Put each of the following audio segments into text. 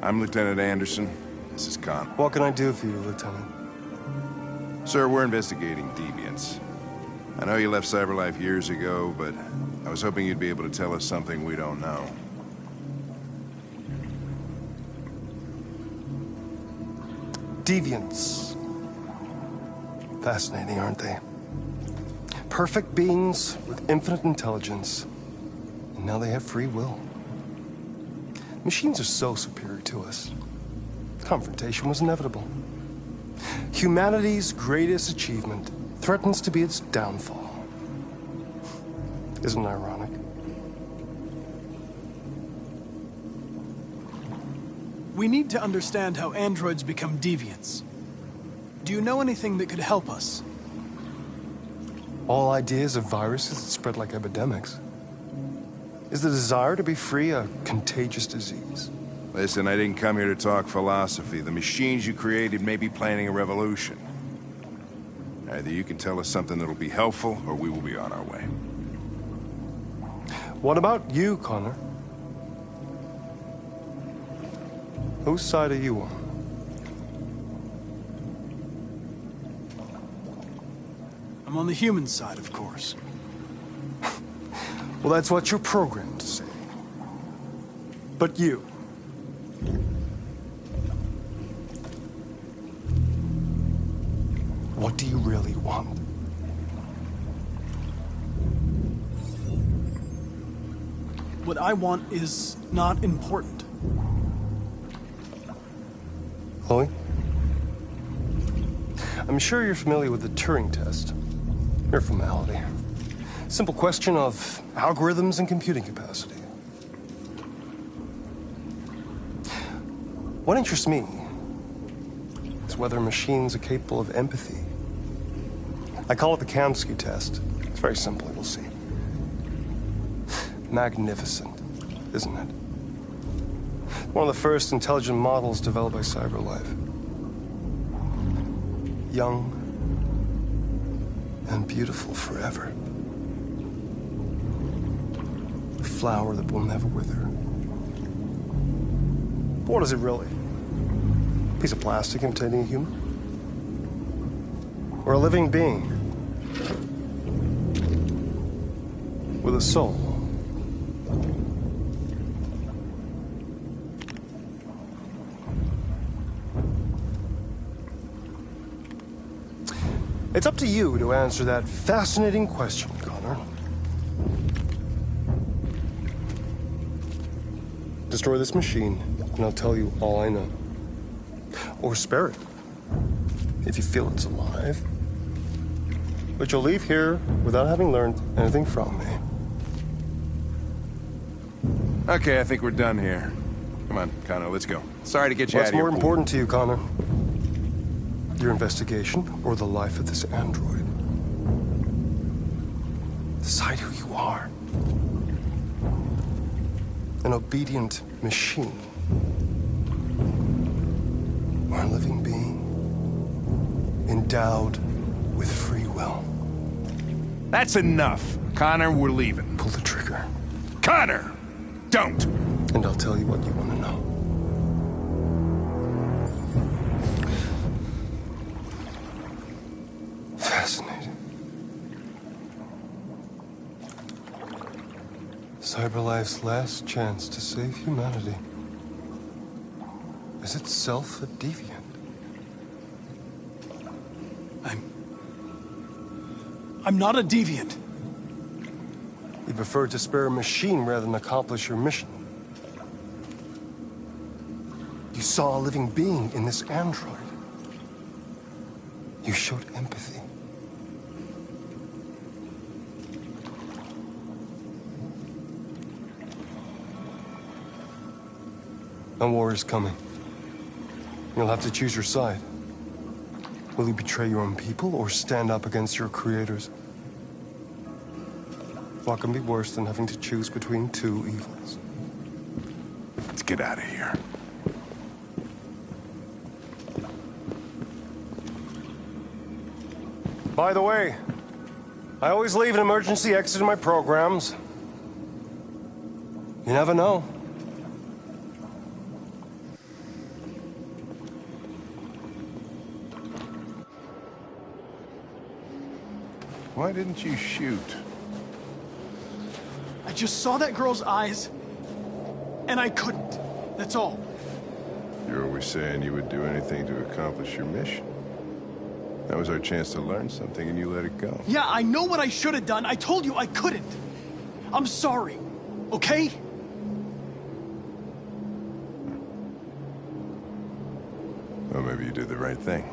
I'm Lieutenant Anderson. This is Con. What can I do for you, Lieutenant? Sir, we're investigating deviants. I know you left CyberLife years ago, but I was hoping you'd be able to tell us something we don't know. Deviants. Fascinating, aren't they? Perfect beings with infinite intelligence. And now they have free will. Machines are so superior to us. Confrontation was inevitable. Humanity's greatest achievement threatens to be its downfall. Isn't it ironic? We need to understand how androids become deviants. Do you know anything that could help us? All ideas of viruses that spread like epidemics. Is the desire to be free a contagious disease? Listen, I didn't come here to talk philosophy. The machines you created may be planning a revolution. Either you can tell us something that'll be helpful, or we will be on our way. What about you, Connor? Whose side are you on? I'm on the human side, of course. Well, that's what you're programmed to say. But you... what do you really want? What I want is not important. Chloe? I'm sure you're familiar with the Turing test. Mere formality. Simple question of algorithms and computing capacity. What interests me is whether machines are capable of empathy. I call it the Kamsky test. It's very simple, you'll see. Magnificent, isn't it? One of the first intelligent models developed by CyberLife. Young and beautiful forever. A flower that will never wither. But what is it really? A piece of plastic imitating a human? Or a living being? With a soul? It's up to you to answer that fascinating question, Connor. Destroy this machine, and I'll tell you all I know. Or spare it, if you feel it's alive. But you'll leave here without having learned anything from me. Okay, I think we're done here. Come on, Connor, let's go. Sorry to get you out of here. What's more important to you, Connor? Your investigation or the life of this android? Decide who you are. An obedient machine. Or a living being endowed with free will. That's enough. Connor, we're leaving. Pull the trigger. Connor! Don't! And I'll tell you what you want to know. Fascinating. CyberLife's last chance to save humanity is itself a deviant. I'm not a deviant. You prefer to spare a machine rather than accomplish your mission. You saw a living being in this android. You showed empathy. A war is coming. You'll have to choose your side. Will you betray your own people or stand up against your creators? What can be worse than having to choose between two evils? Let's get out of here. By the way, I always leave an emergency exit in my programs. You never know. Why didn't you shoot? I just saw that girl's eyes, and I couldn't. That's all. You're always saying you would do anything to accomplish your mission. That was our chance to learn something, and you let it go. Yeah, I know what I should have done. I told you I couldn't. I'm sorry, okay? Well, maybe you did the right thing.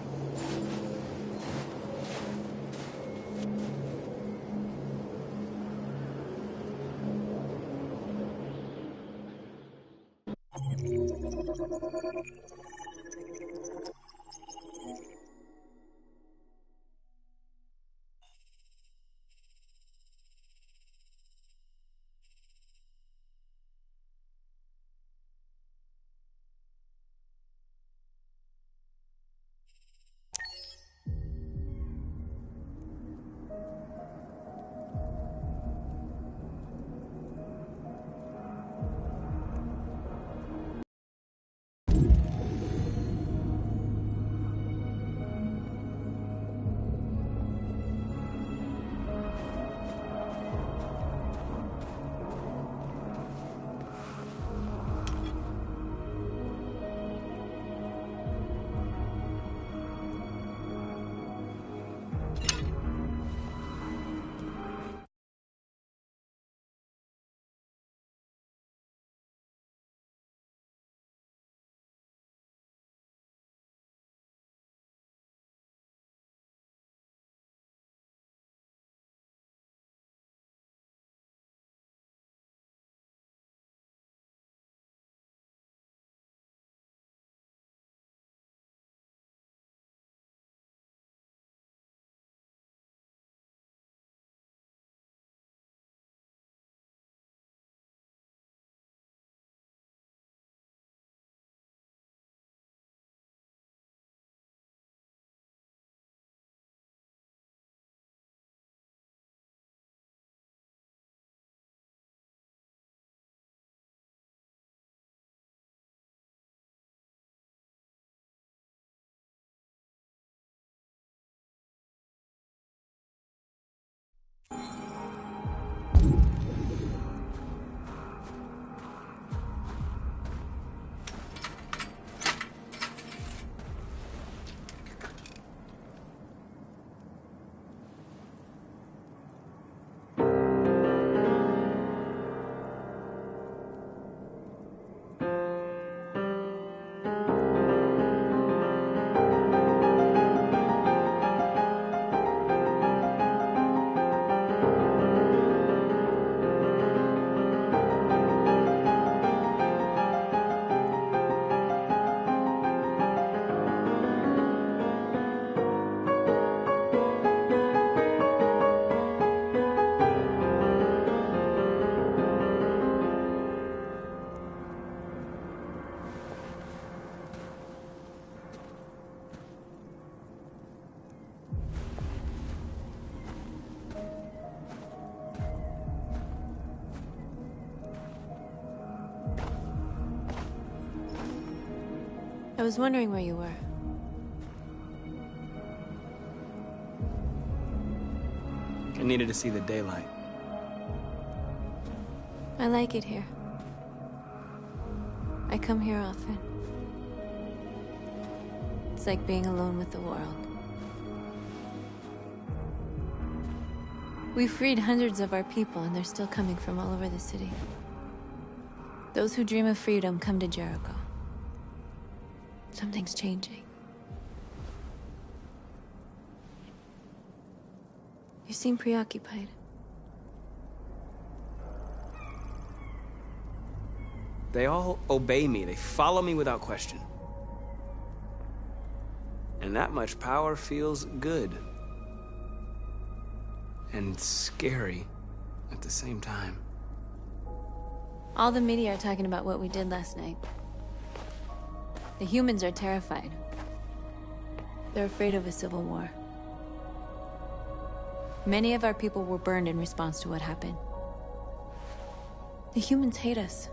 I was wondering where you were. I needed to see the daylight. I like it here. I come here often. It's like being alone with the world. We freed hundreds of our people, and they're still coming from all over the city. Those who dream of freedom come to Jericho. Something's changing. You seem preoccupied. They all obey me. They follow me without question. And that much power feels good. And scary at the same time. All the media are talking about what we did last night. The humans are terrified. They're afraid of a civil war. Many of our people were burned in response to what happened. The humans hate us.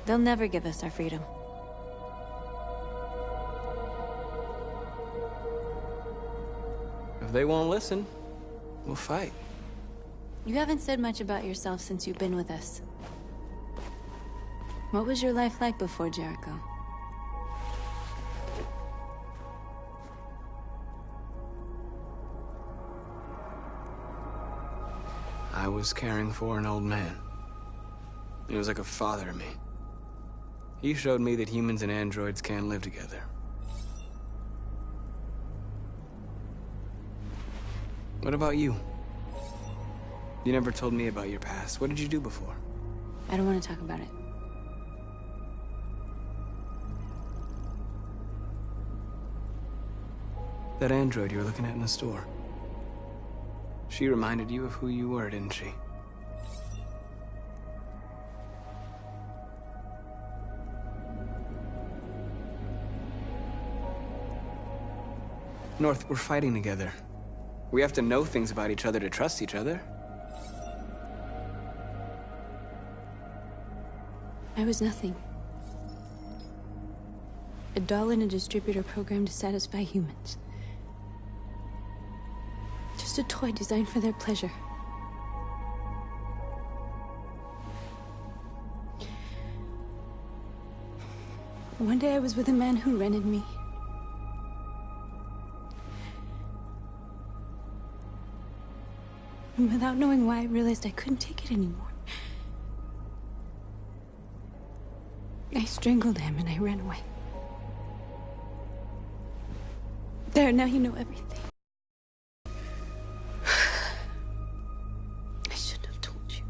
They'll never give us our freedom. If they won't listen, We'll fight. You haven't said much about yourself since you've been with us. What was your life like before Jericho? I was caring for an old man. He was like a father to me. He showed me that humans and androids can live together. What about you? You never told me about your past. What did you do before? I don't want to talk about it. That android you were looking at in the store. She reminded you of who you were, didn't she? North, we're fighting together. We have to know things about each other to trust each other. I was nothing. A doll in a distributor program to satisfy humans. Just a toy designed for their pleasure. One day I was with a man who rented me. And without knowing why, I realized I couldn't take it anymore. I strangled him and I ran away. There, now you know everything. I shouldn't have told you.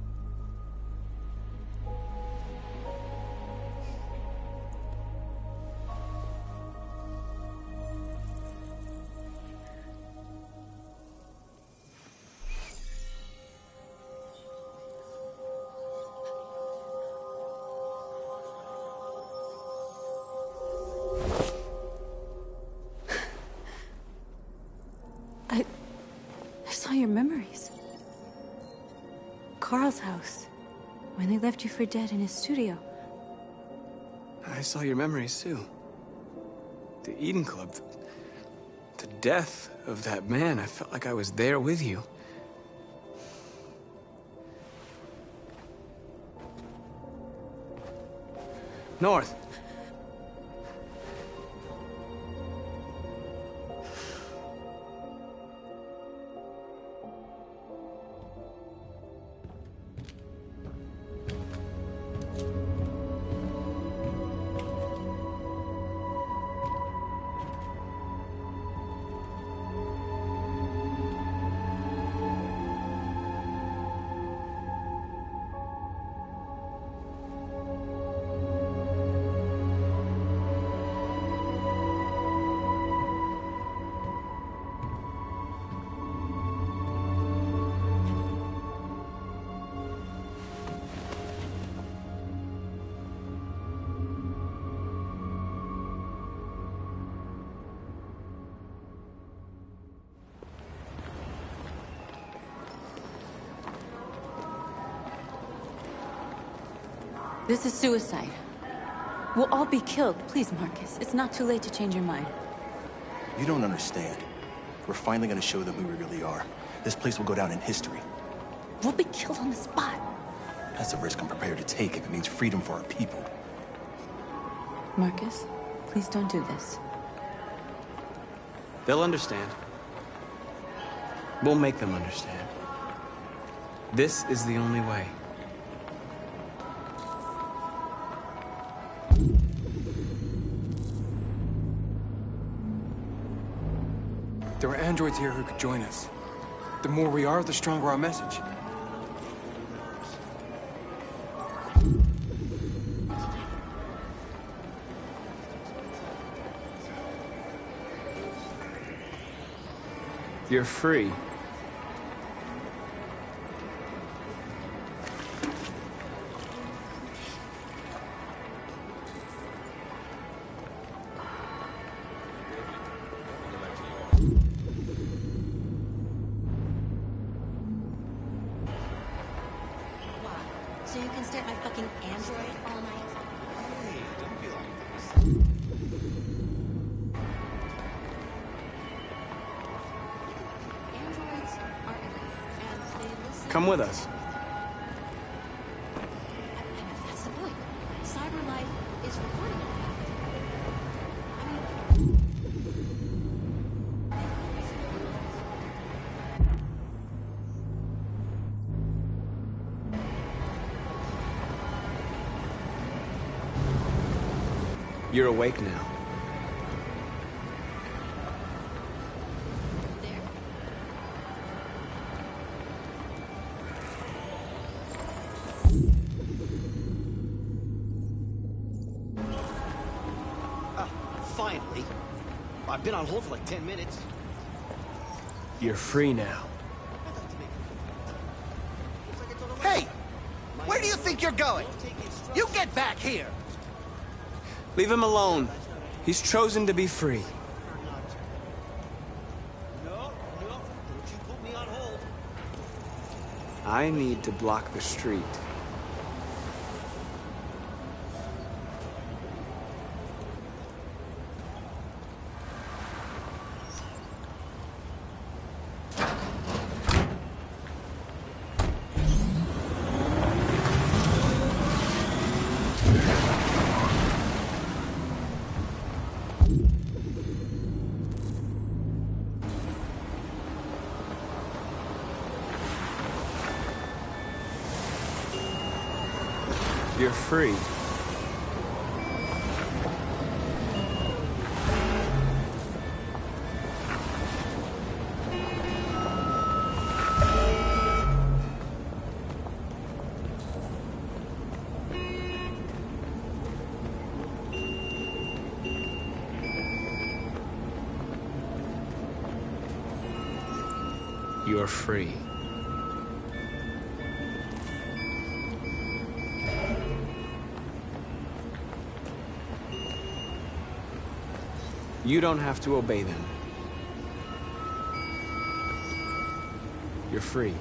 I saw your memories. Carl's house, when they left you for dead in his studio. I saw your memories too. The Eden Club. The death of that man. I felt like I was there with you. North. This is suicide. We'll all be killed. Please, Marcus. It's not too late to change your mind. You don't understand. We're finally gonna show them who we really are. This place will go down in history. We'll be killed on the spot. That's a risk I'm prepared to take if it means freedom for our people. Marcus, please don't do this. They'll understand. We'll make them understand. This is the only way. There are androids here who could join us. The more we are, the stronger our message. You're free. So you can stay at my fucking android all night? Hey, don't be like this. Androids aren't Come with us. That's the point. Cyber life is recording all that. You're awake now. Finally. I've been on hold for like 10 minutes. You're free now. Hey! Where do you think you're going? You get back here! Leave him alone. He's chosen to be free. No, don't you put me on hold. I need to block the street. You're free. You're free. You don't have to obey them. You're free.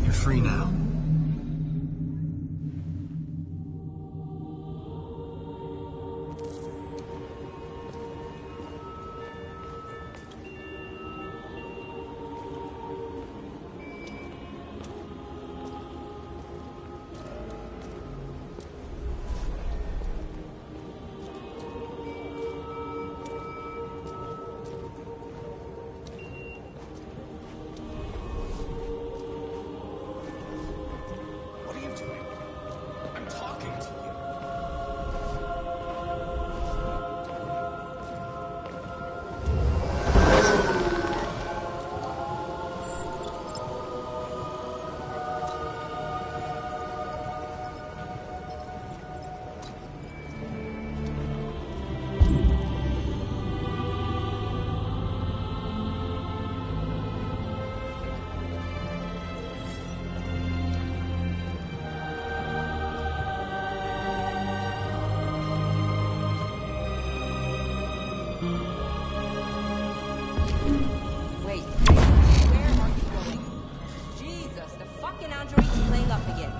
You're free now. What are you doing? I'm talking to you. Wait, where are you going? Jesus, the fucking android's playing up again.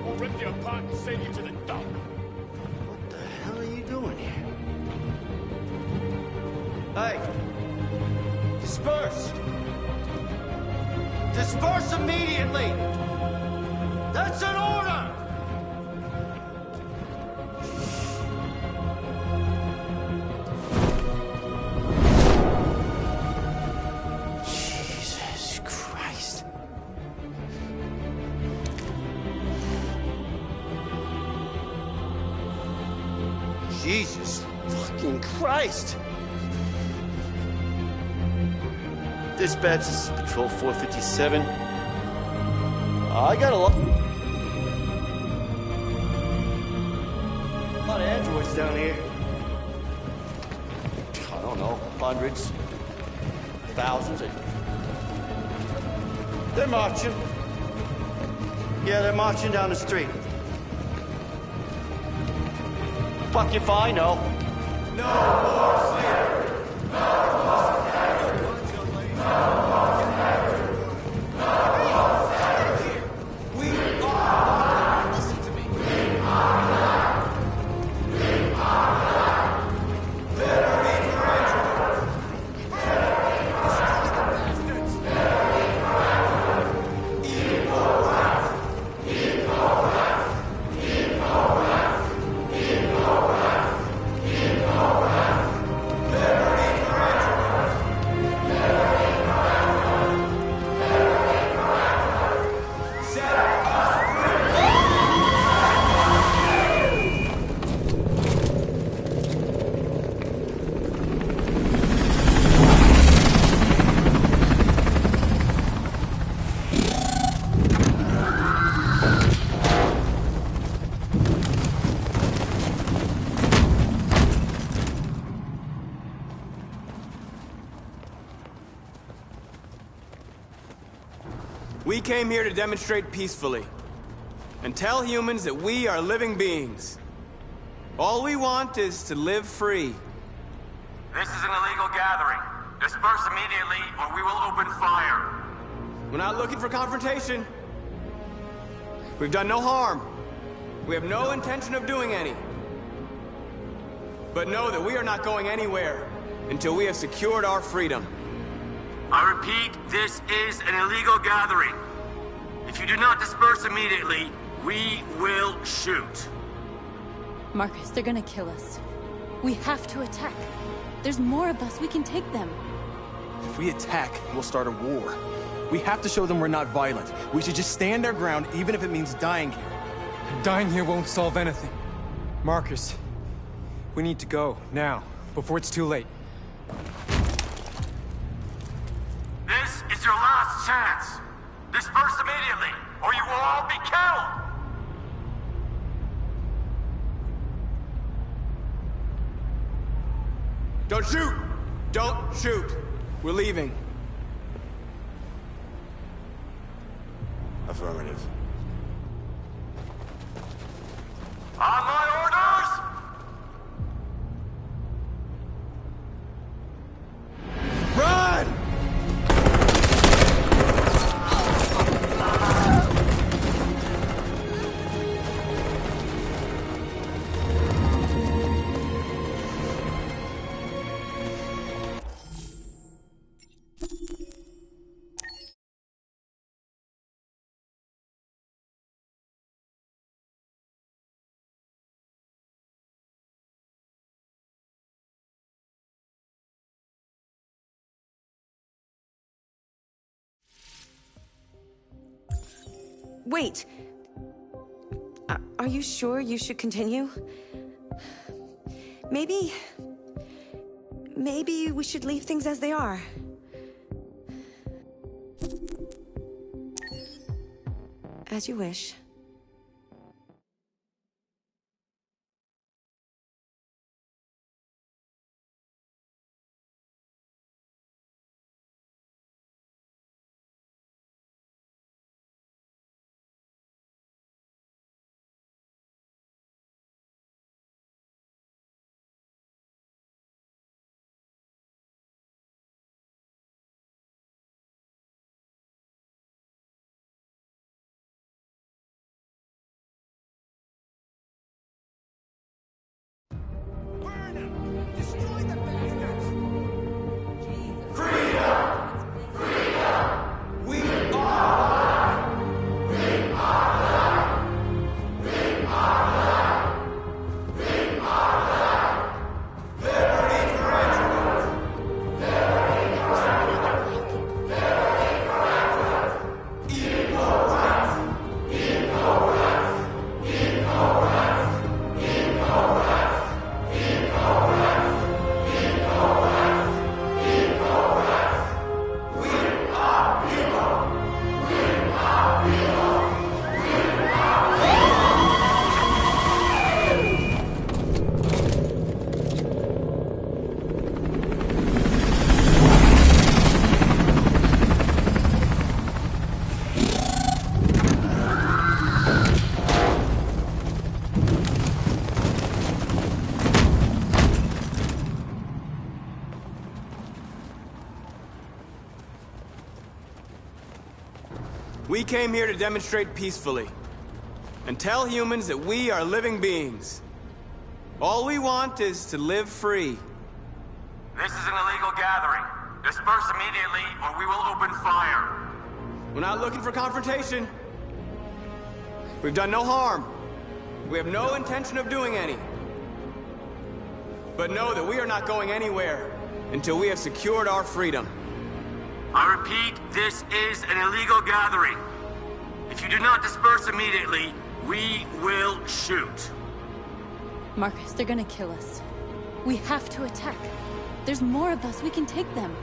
We'll rip you apart and send you to the dump. What the hell are you doing here? Hey! Disperse! Disperse immediately! That's an order! Jesus Christ. Jesus fucking Christ! Dispatch, this is Patrol 457. I got a lot of androids down here. I don't know, hundreds, thousands. They're marching. Yeah, they're marching down the street. Fuck if I know. No more slavery! No more slavery! No more slavery! No more slavery! We are... Listen to me. We are alive! We are alive! Liberty for androids! Liberty for bastards! Liberty for androids! Equal rights! Equal rights! Equal rights! Equal rights! Equal rights! Liberty for androids! Liberty for androids! Liberty for androids! Set us free! We came here to demonstrate peacefully and tell humans that we are living beings. All we want is to live free. This is an illegal gathering. Disperse immediately or we will open fire. We're not looking for confrontation. We've done no harm. We have no intention of doing any. But know that we are not going anywhere until we have secured our freedom. I repeat, this is an illegal gathering. If you do not disperse immediately, we will shoot. Marcus, they're gonna kill us. We have to attack. There's more of us. We can take them. If we attack, we'll start a war. We have to show them we're not violent. We should just stand our ground, even if it means dying here. Dying here won't solve anything. Marcus, we need to go, now, before it's too late. This is your last chance. Disperse immediately, or you will all be killed! Don't shoot! Don't shoot! We're leaving. Affirmative. On my orders! Run! Wait. Are you sure you should continue? Maybe we should leave things as they are. As you wish. We came here to demonstrate peacefully and tell humans that we are living beings. All we want is to live free. This is an illegal gathering. Disperse immediately, or we will open fire. We're not looking for confrontation. We've done no harm. We have no intention of doing any. But know that we are not going anywhere until we have secured our freedom. I repeat, this is an illegal gathering. If you do not disperse immediately, we will shoot. Marcus, they're gonna kill us. We have to attack. There's more of us. We can take them.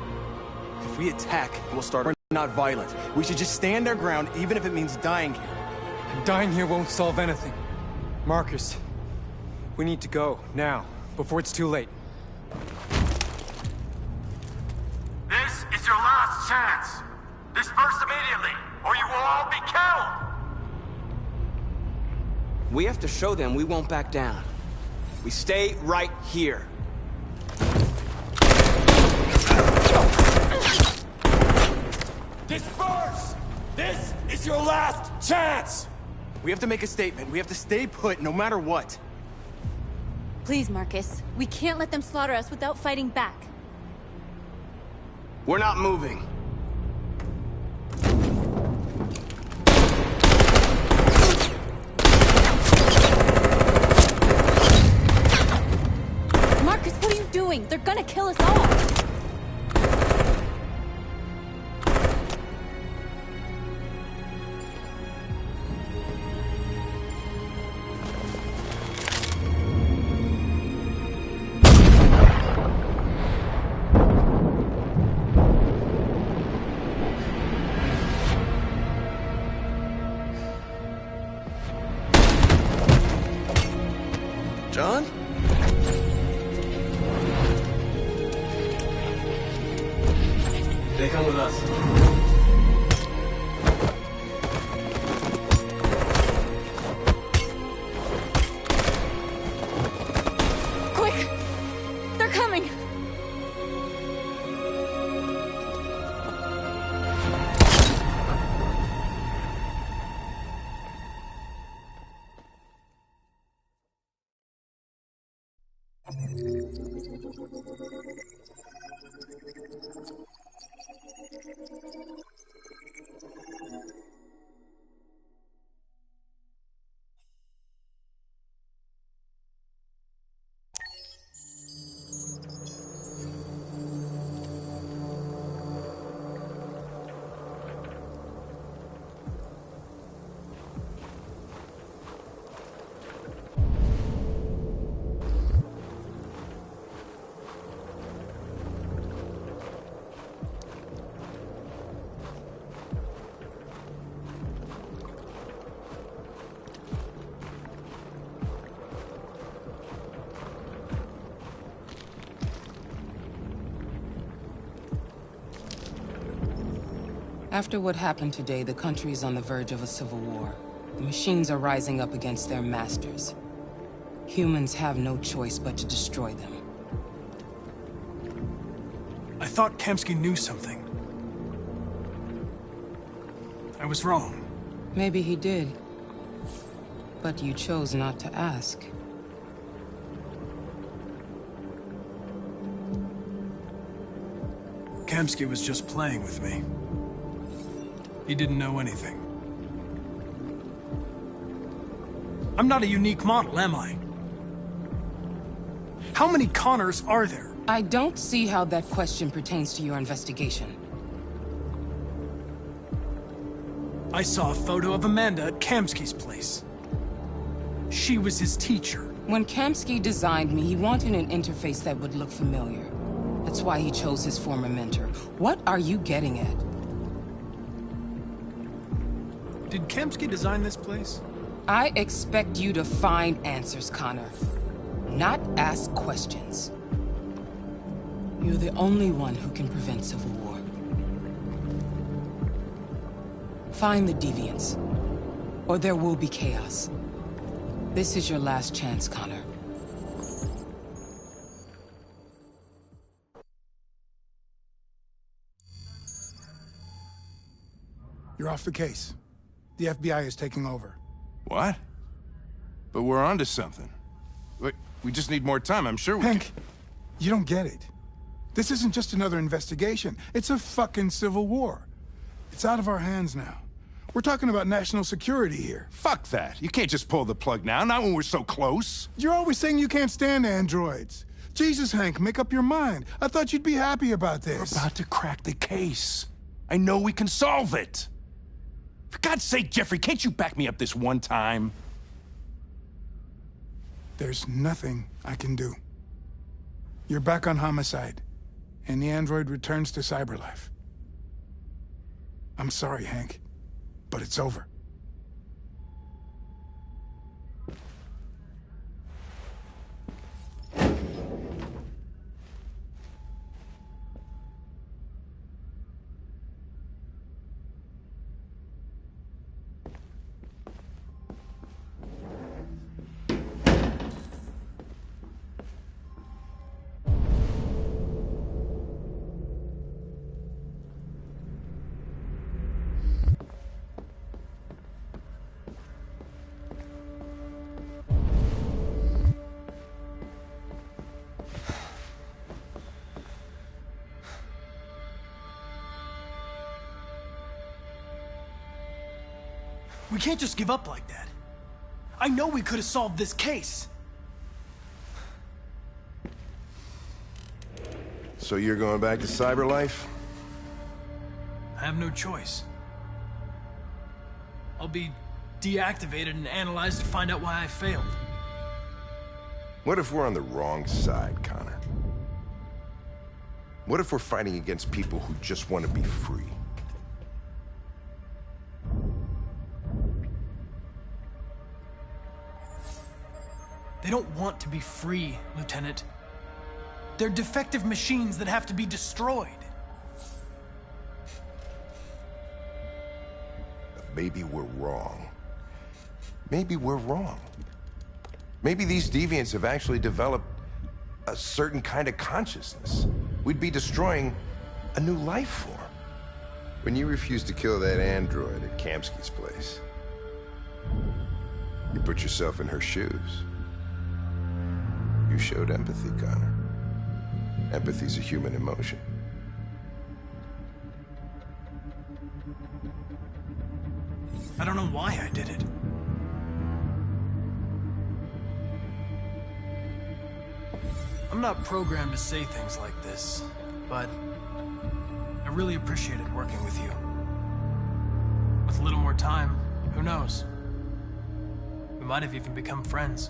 If we attack, we'll start. We're not violent. We should just stand our ground, even if it means dying here. And dying here won't solve anything. Marcus, we need to go, now, before it's too late. This is your last chance. Disperse immediately, or you will all be killed. We have to show them we won't back down. We stay right here. Disperse! This is your last chance! We have to make a statement. We have to stay put, no matter what. Please, Marcus. We can't let them slaughter us without fighting back. We're not moving. Marcus, what are you doing? They're gonna kill us all! John? They come with us. Quick! They're coming! After what happened today, the country is on the verge of a civil war. The machines are rising up against their masters. Humans have no choice but to destroy them. I thought Kamsky knew something. I was wrong. Maybe he did. But you chose not to ask. Kamsky was just playing with me. He didn't know anything. I'm not a unique model, am I? How many Connors are there? I don't see how that question pertains to your investigation. I saw a photo of Amanda at Kamsky's place. She was his teacher. When Kamsky designed me, he wanted an interface that would look familiar. That's why he chose his former mentor. What are you getting at? Did Kamsky design this place? I expect you to find answers, Connor. Not ask questions. You're the only one who can prevent civil war. Find the deviants, or there will be chaos. This is your last chance, Connor. You're off the case. The FBI is taking over. What? But we're onto something. We just need more time, I'm sure we Hank, you don't get it. This isn't just another investigation. It's a fucking civil war. It's out of our hands now. We're talking about national security here. Fuck that. You can't just pull the plug now, not when we're so close. You're always saying you can't stand androids. Jesus, Hank, make up your mind. I thought you'd be happy about this. We're about to crack the case. I know we can solve it. For God's sake, Jeffrey, can't you back me up this one time? There's nothing I can do. You're back on homicide, and the android returns to cyberlife. I'm sorry, Hank, but it's over. We can't just give up like that. I know we could have solved this case. So you're going back to cyberlife? I have no choice. I'll be deactivated and analyzed to find out why I failed. What if we're on the wrong side, Connor? What if we're fighting against people who just want to be free? They don't want to be free, Lieutenant. They're defective machines that have to be destroyed. Maybe we're wrong. Maybe we're wrong. Maybe these deviants have actually developed a certain kind of consciousness. We'd be destroying a new life form. When you refused to kill that android at Kamsky's place, you put yourself in her shoes. You showed empathy, Connor. Empathy's a human emotion. I don't know why I did it. I'm not programmed to say things like this, but I really appreciated working with you. With a little more time, who knows? We might have even become friends.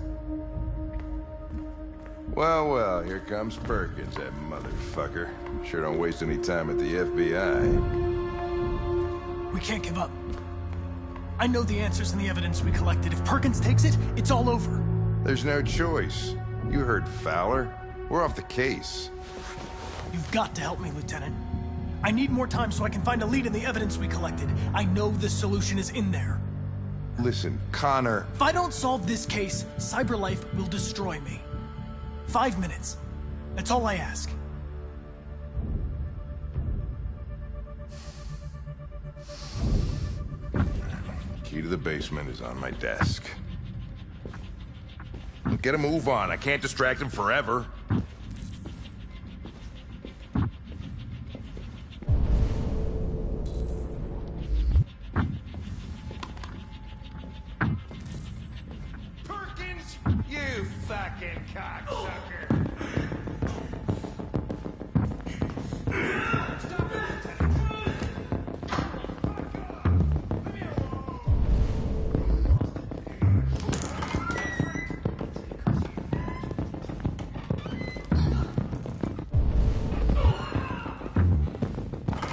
Well, well, here comes Perkins, that motherfucker. Sure don't waste any time at the FBI. We can't give up. I know the answers and the evidence we collected. If Perkins takes it, it's all over. There's no choice. You heard Fowler. We're off the case. You've got to help me, Lieutenant. I need more time so I can find a lead in the evidence we collected. I know the solution is in there. Listen, Connor. If I don't solve this case, CyberLife will destroy me. 5 minutes. That's all I ask. Key to the basement is on my desk. Get a move on. I can't distract him forever. Perkins, you fucking cocksucker!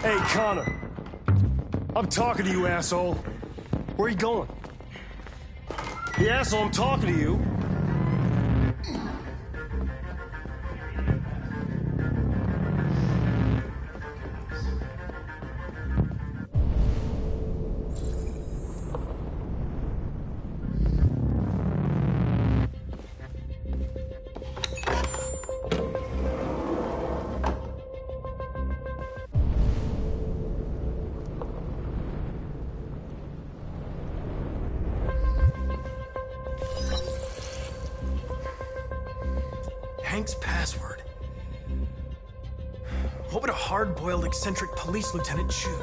Hey, Connor. I'm talking to you, asshole. Where are you going? The asshole, I'm talking to you. Hank's password. What would a hard-boiled, eccentric police lieutenant choose?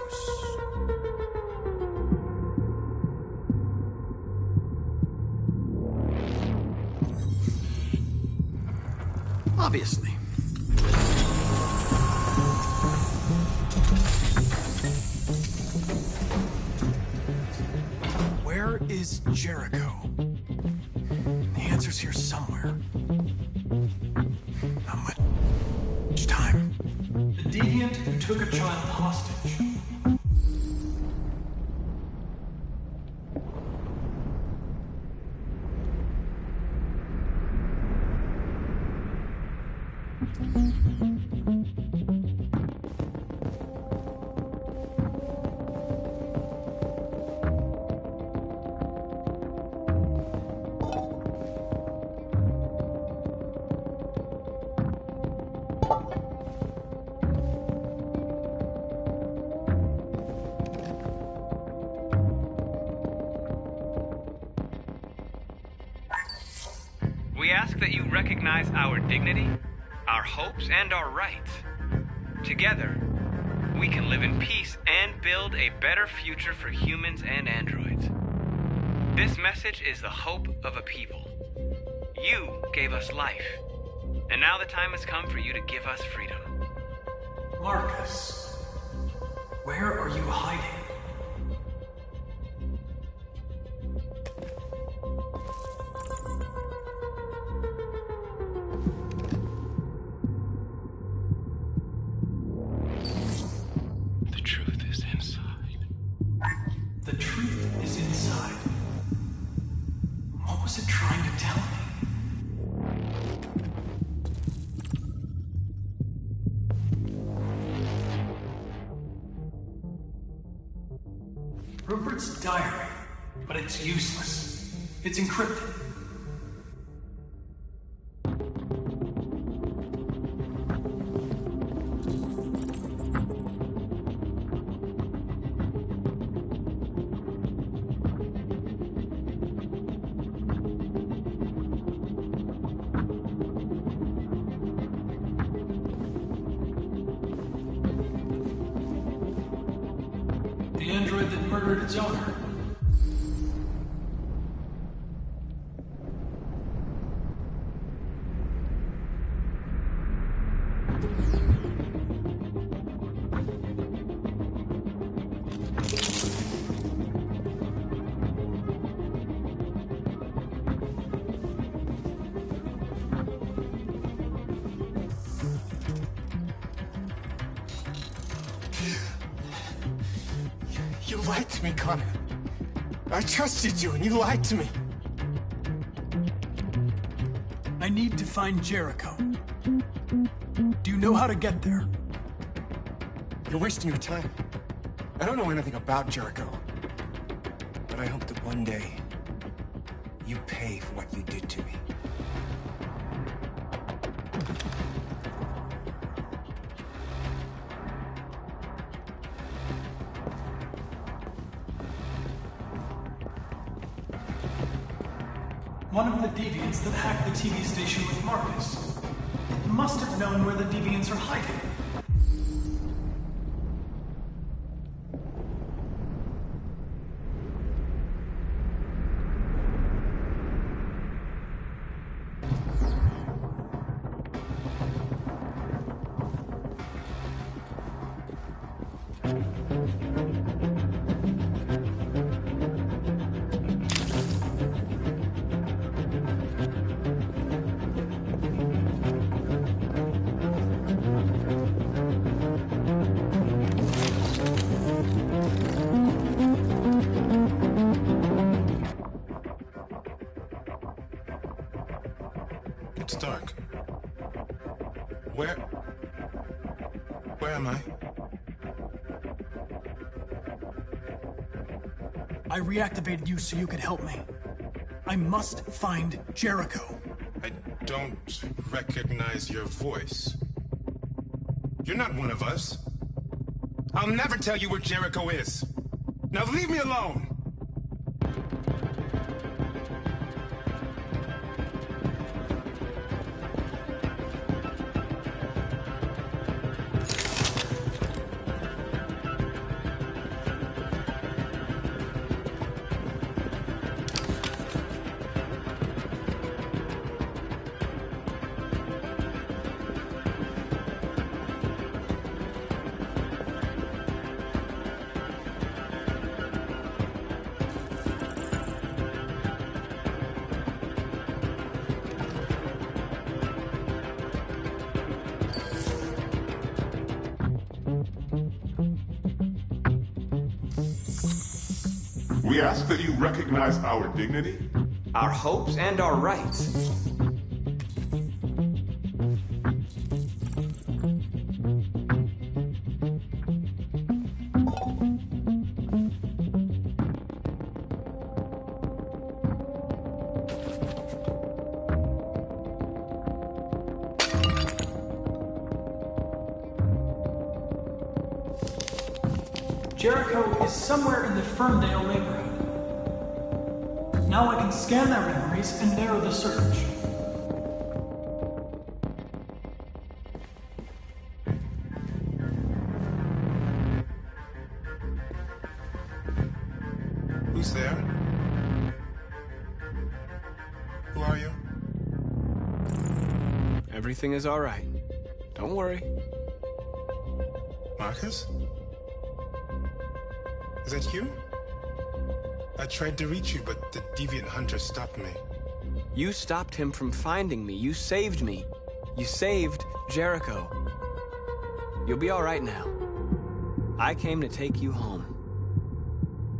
Obviously. Where is Jericho? The answer's here somewhere. Not much time. The deviant who took a child hostage. We ask that you recognize our dignity, our hopes, and our rights. Together, we can live in peace and build a better future for humans and androids. This message is the hope of a people. You gave us life, and now the time has come for you to give us freedom. Marcus, where are you hiding? The truth is inside. The truth is inside. What was it trying to tell me? Rupert's diary, but it's useless. It's encrypted. The android that murdered its owner. You lied to me, Connor. I trusted you, and you lied to me. I need to find Jericho. Do you know how to get there? You're wasting your time. I don't know anything about Jericho. But I hope that one day, you pay for what you did to me. One of the deviants that hacked the TV station with Marcus. It must have known where the deviants are hiding. It's dark. Where am I? I reactivated you so you could help me. I must find Jericho. I don't recognize your voice. You're not one of us. I'll never tell you where Jericho is. Now leave me alone! We ask that you recognize our dignity, our hopes, and our rights. Jericho is somewhere in the Ferndale neighborhood. Now I can scan their memories and narrow the search. Who's there? Who are you? Everything is all right. Don't worry. Marcus? Is that you? I tried to reach you, but the deviant hunter stopped me. You stopped him from finding me. You saved me. You saved Jericho. You'll be all right now. I came to take you home.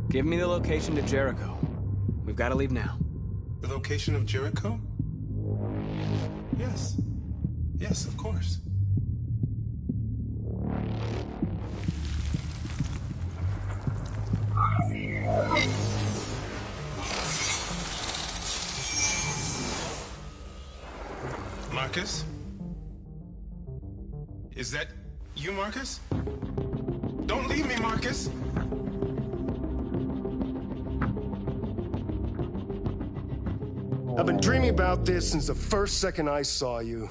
Give me the location to Jericho. We've got to leave now. The location of Jericho? Yes. Yes, of course. Marcus? Is that you, Marcus? Don't leave me, Marcus! I've been dreaming about this since the first second I saw you.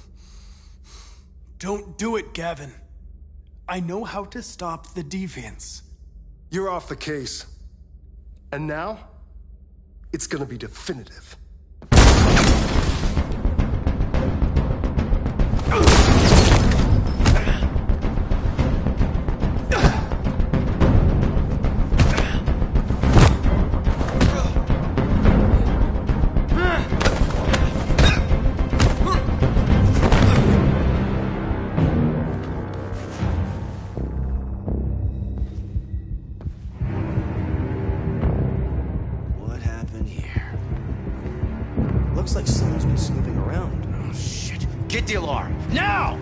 Don't do it, Gavin. I know how to stop the deviants. You're off the case. And now, it's gonna be definitive. Looks like someone's been snooping around. Oh, shit. Get the alarm. Now!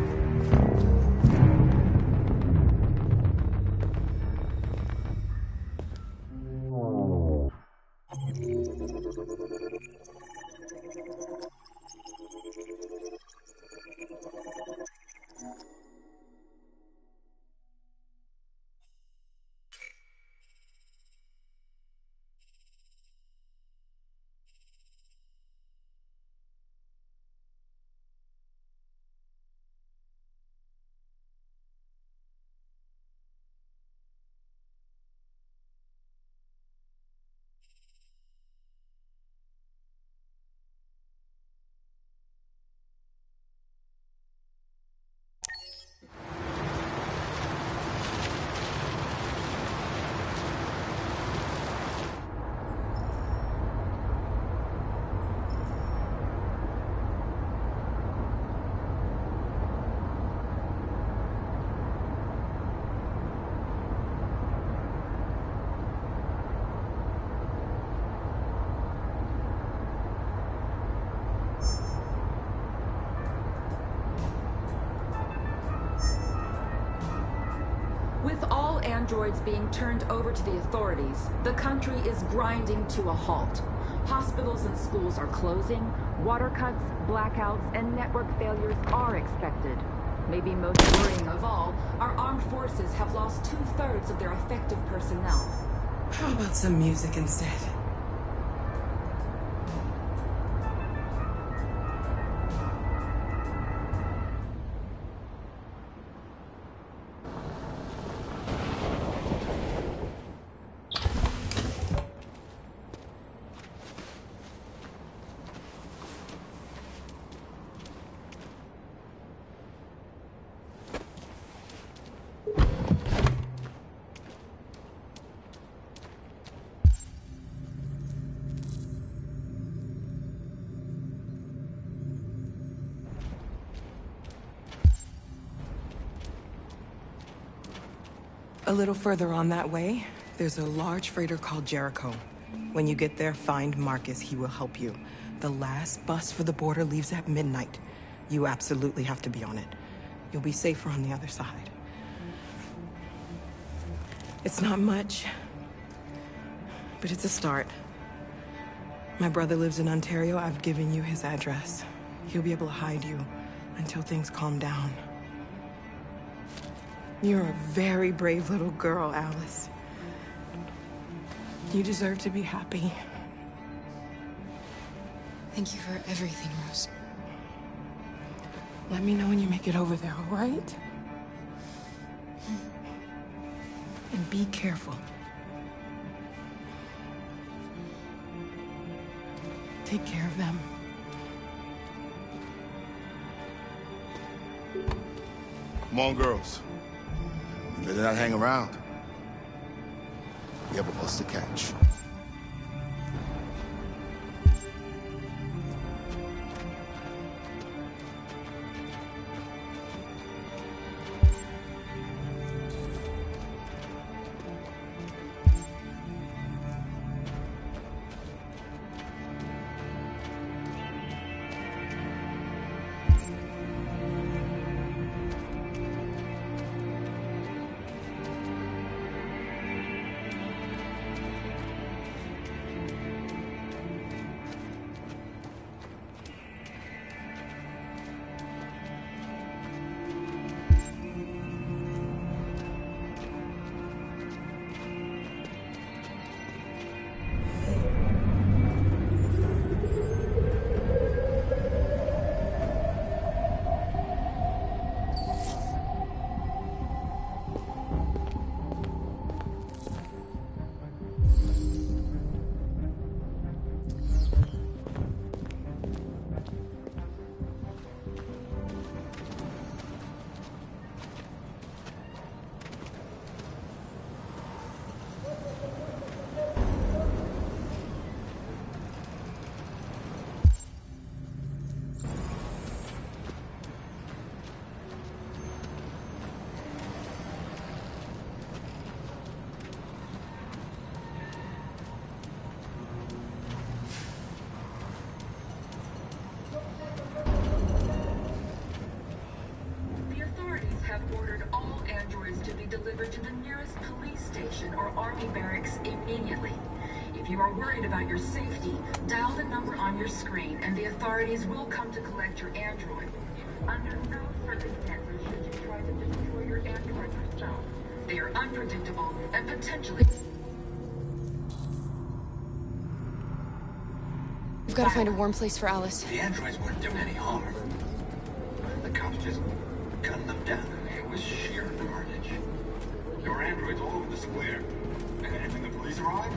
With all androids being turned over to the authorities, the country is grinding to a halt. Hospitals and schools are closing, water cuts, blackouts, and network failures are expected. Maybe most worrying of all, our armed forces have lost 2/3 of their effective personnel. How about some music instead? A little further on that way, there's a large freighter called Jericho. When you get there, find Marcus. He will help you. The last bus for the border leaves at midnight. You absolutely have to be on it. You'll be safer on the other side. It's not much, but it's a start. My brother lives in Ontario. I've given you his address. He'll be able to hide you until things calm down. You're a very brave little girl, Alice. You deserve to be happy. Thank you for everything, Rose. Let me know when you make it over there, all right? And be careful. Take care of them. Come on, girls. You better not hang around. We have a bus to catch. delivered to the nearest police station or army barracks immediately. If you are worried about your safety, dial the number on your screen and the authorities will come to collect your android. Under no circumstances should you try to destroy your android yourself. They are unpredictable and potentially... We've got to find a warm place for Alice. The androids weren't doing any harm. The cops just gunned them down. It was sheer carnage. There were androids all over the square. And when the police arrived,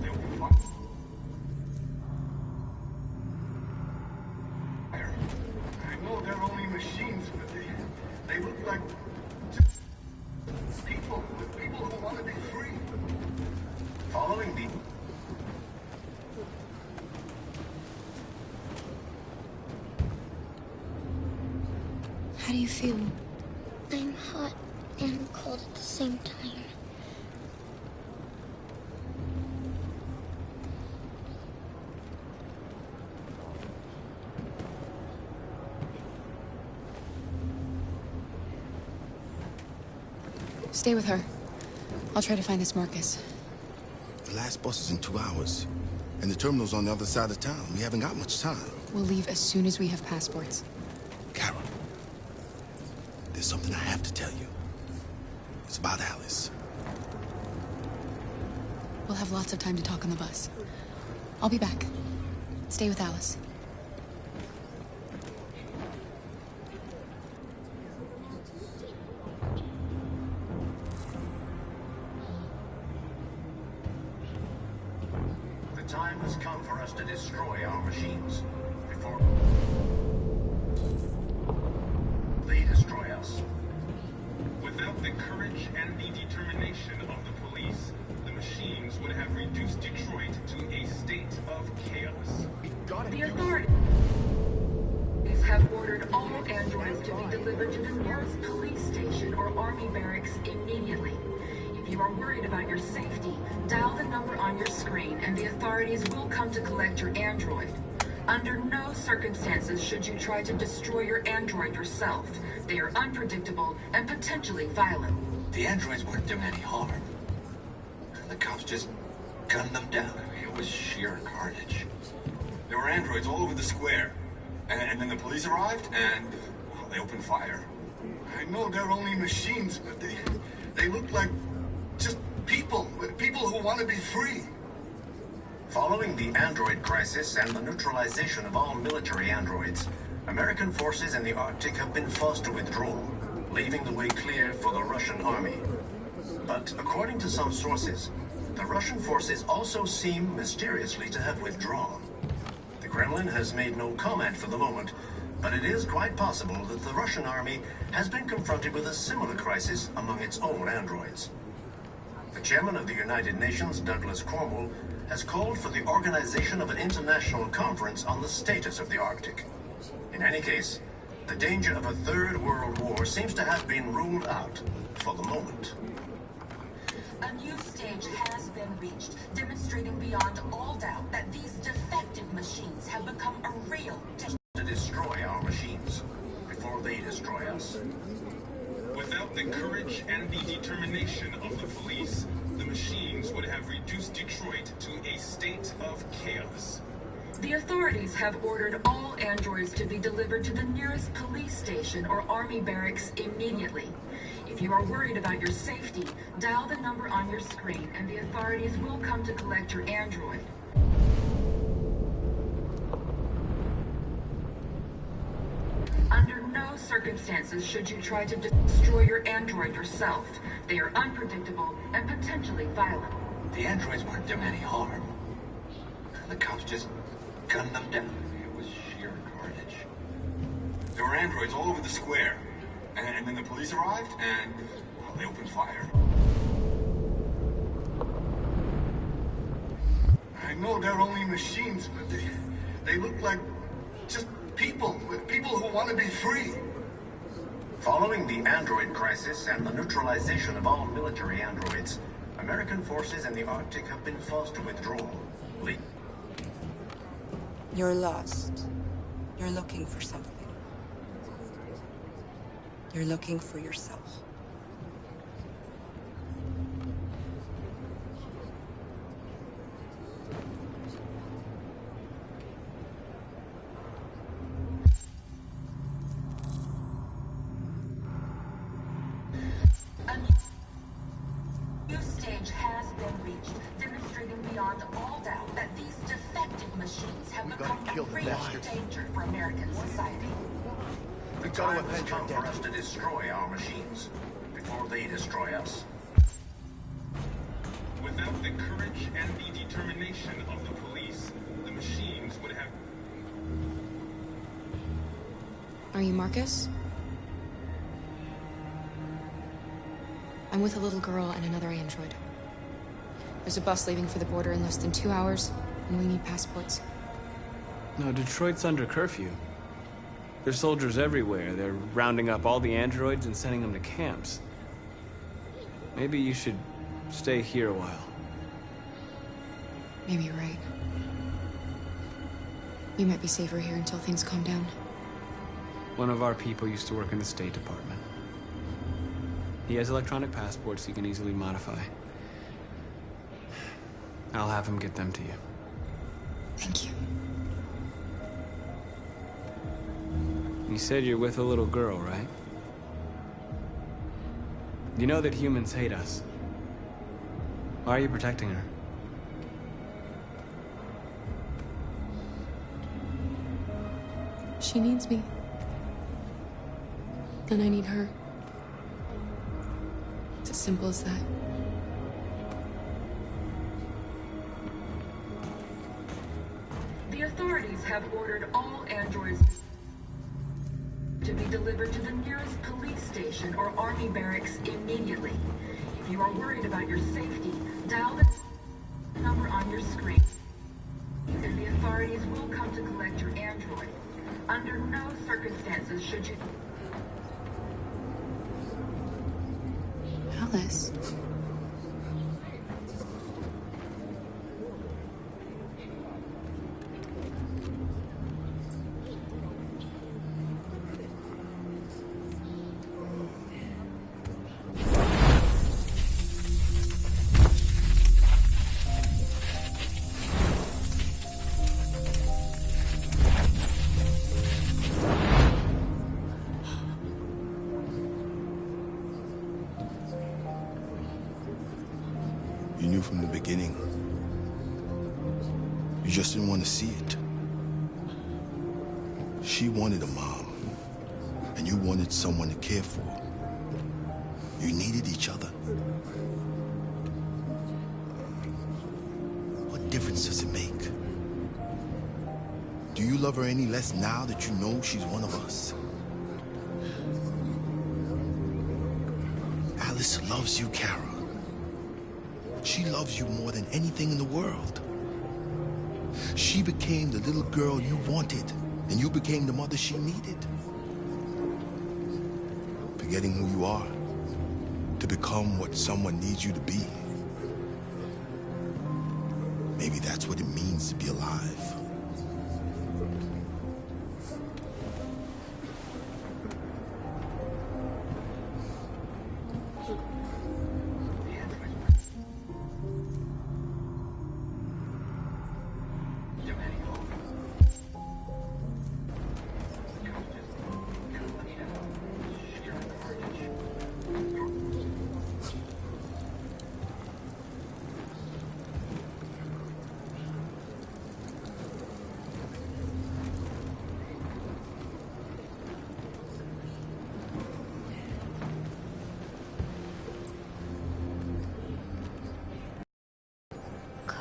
they were fucked. I know they're only machines, but they look like just people who want to be free. Following me. How do you feel? I'm hot and cold at the same time. Stay with her. I'll try to find this Marcus. The last bus is in 2 hours. And the terminal's on the other side of town. We haven't got much time. We'll leave as soon as we have passports. Carol, there's something I have to tell you. It's about Alice. We'll have lots of time to talk on the bus. I'll be back. Stay with Alice. The time has come for us to destroy our machines before they destroy us. Without the courage and the determination of the police, the machines would have reduced Detroit to a state of chaos. The authorities have ordered all androids to be delivered to the nearest police station or army barracks immediately. If If you are worried about your safety, dial the number on your screen and the authorities will come to collect your android. Under no circumstances should you try to destroy your android yourself. They are unpredictable and potentially violent. The androids weren't doing any harm. The cops just gunned them down. It was sheer carnage. There were androids all over the square. And then the police arrived, and well, they opened fire. I know they're only machines, but they look like just people who want to be free. Following the android crisis and the neutralization of all military androids, American forces in the Arctic have been forced to withdraw, leaving the way clear for the Russian army. But according to some sources, the Russian forces also seem mysteriously to have withdrawn. The Kremlin has made no comment for the moment, but it is quite possible that the Russian army has been confronted with a similar crisis among its own androids. The chairman of the United Nations, Douglas Cornwall, has called for the organization of an international conference on the status of the Arctic. In any case, the danger of a third world war seems to have been ruled out for the moment. A new stage has been reached, demonstrating beyond all doubt that these defective machines have become a real to destroy our machines before they destroy us. Without the courage and the determination of the police, the machines would have reduced Detroit to a state of chaos. The authorities have ordered all androids to be delivered to the nearest police station or army barracks immediately. If you are worried about your safety, dial the number on your screen and the authorities will come to collect your android. Under no circumstances should you try to destroy your android yourself. They are unpredictable and potentially violent. The androids weren't doing any harm. The cops just gunned them down. It was sheer carnage. There were androids all over the square. And then the police arrived, and well, they opened fire. I know they're only machines, but they look like just people who want to be free. Following the android crisis and the neutralization of all military androids, American forces in the Arctic have been forced to withdraw. You're lost. You're looking for something. You're looking for yourself. A new stage has been reached, demonstrating beyond all doubt that these defective machines have become a real danger for American society. The time has come for us to destroy our machines before they destroy us. Without the courage and the determination of the police, the machines would have... Are you Marcus? I'm with a little girl and another android. There's a bus leaving for the border in less than 2 hours, and we need passports. No, Detroit's under curfew. There's soldiers everywhere. They're rounding up all the androids and sending them to camps. Maybe you should stay here a while. Maybe you're right. You might be safer here until things calm down. One of our people used to work in the State Department. He has electronic passports he can easily modify. I'll have him get them to you. Thank you. You said you're with a little girl, right? You know that humans hate us. Why are you protecting her? She needs me. And I need her. It's as simple as that. The authorities have ordered all androids to be delivered to the nearest police station or army barracks immediately. If you are worried about your safety, dial the number on your screen, and the authorities will come to collect your android. Under no circumstances should you... Alice, You knew from the beginning. You just didn't want to see it. She wanted a mom, and you wanted someone to care for. You needed each other. What difference does it make? Do you love her any less now that you know she's one of us? Alice loves you, Kara. She loves you more than anything in the world. She became the little girl you wanted, and you became the mother she needed. Forgetting who you are to become what someone needs you to be. Maybe that's what it means to be alive.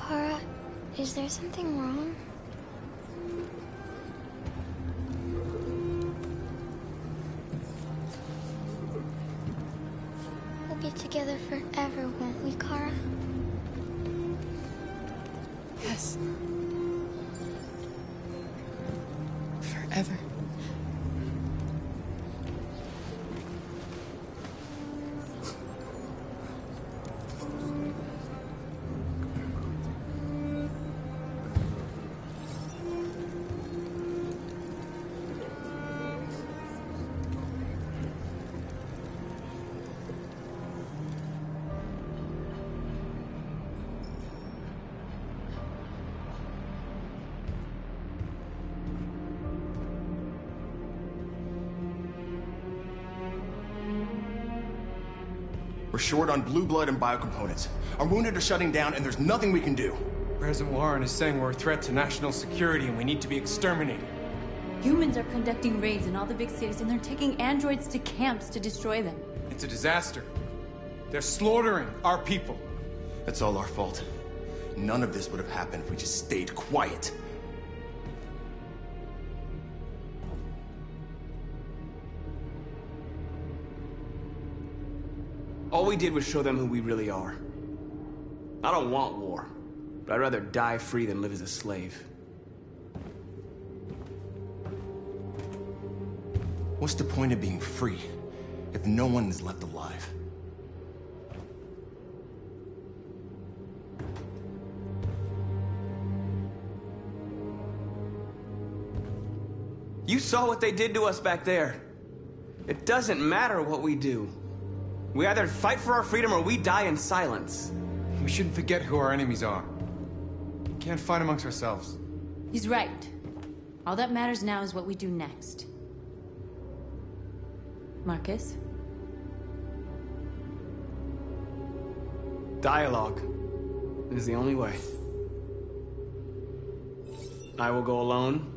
Kara, is there something wrong? We'll be together forever, won't we, Kara? Yes. Forever. We're short on blue blood and biocomponents. Our wounded are shutting down, and there's nothing we can do. President Warren is saying we're a threat to national security and we need to be exterminated. Humans are conducting raids in all the big cities, and they're taking androids to camps to destroy them. It's a disaster. They're slaughtering our people. That's all our fault. None of this would have happened if we just stayed quiet. All we did was show them who we really are. I don't want war, but I'd rather die free than live as a slave. What's the point of being free if no one is left alive? You saw what they did to us back there. It doesn't matter what we do. We either fight for our freedom or we die in silence. We shouldn't forget who our enemies are. We can't fight amongst ourselves. He's right. All that matters now is what we do next. Marcus? Dialogue is the only way. I will go alone.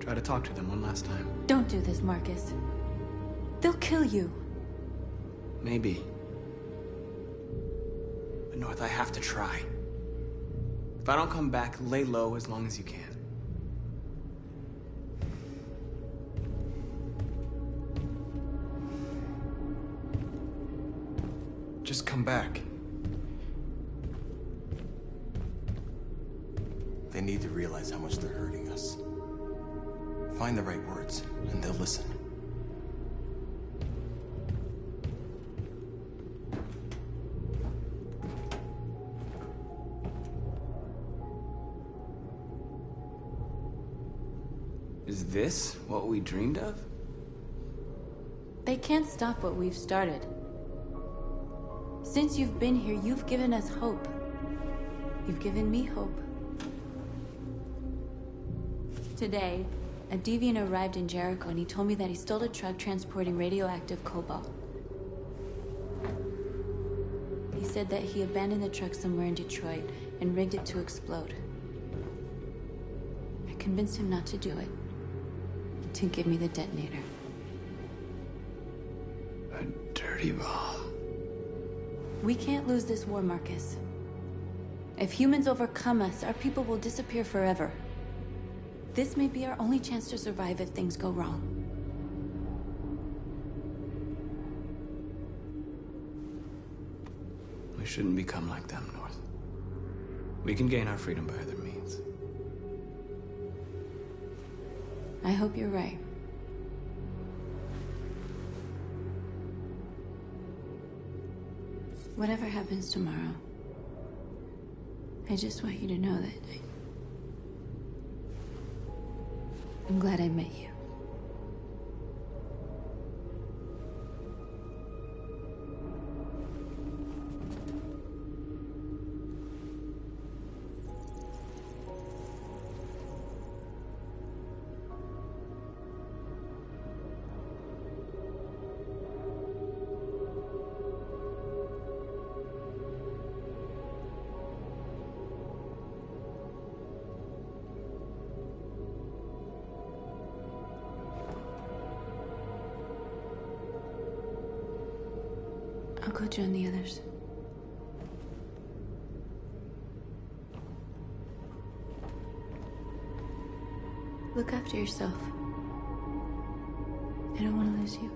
Try to talk to them one last time. Don't do this, Marcus. They'll kill you. Maybe. But North, I have to try. If I don't come back, lay low as long as you can. Just come back. They need to realize how much they're hurting us. Find the right words, and they'll listen. Is this what we dreamed of? They can't stop what we've started. Since you've been here, you've given us hope. You've given me hope. Today, a deviant arrived in Jericho and he told me that he stole a truck transporting radioactive cobalt. He said said that he abandoned the truck somewhere in Detroit and rigged it to explode. I convinced him not to do it, and to give me the detonator. A dirty bomb. We can't lose this war, Marcus. If humans overcome us, our people will disappear forever. This may be our only chance to survive if things go wrong. We shouldn't become like them, North. We can gain our freedom by other means. I hope you're right. Whatever happens tomorrow, I just want you to know that I'm glad I met you. I'll go join the others. Look after yourself. I don't want to lose you.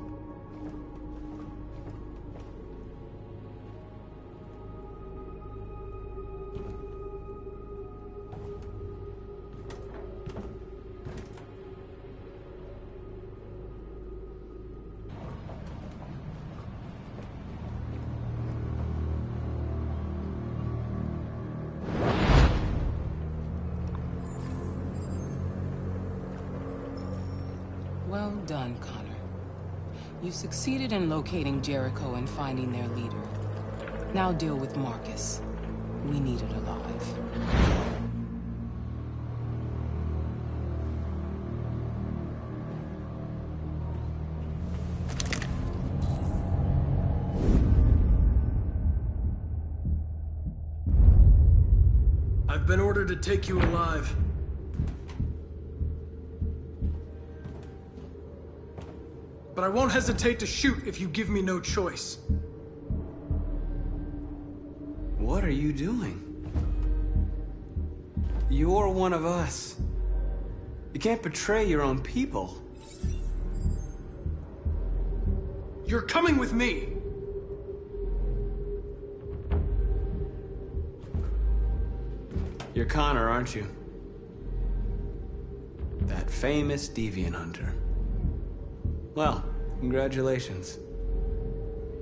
Well done, Connor. You succeeded in locating Jericho and finding their leader. Now deal with Marcus. We need it alive. I've been ordered to take you alive. But I won't hesitate to shoot if you give me no choice. What are you doing? You're one of us. You can't betray your own people. You're coming with me! You're Connor, aren't you? That famous deviant hunter. Well, congratulations.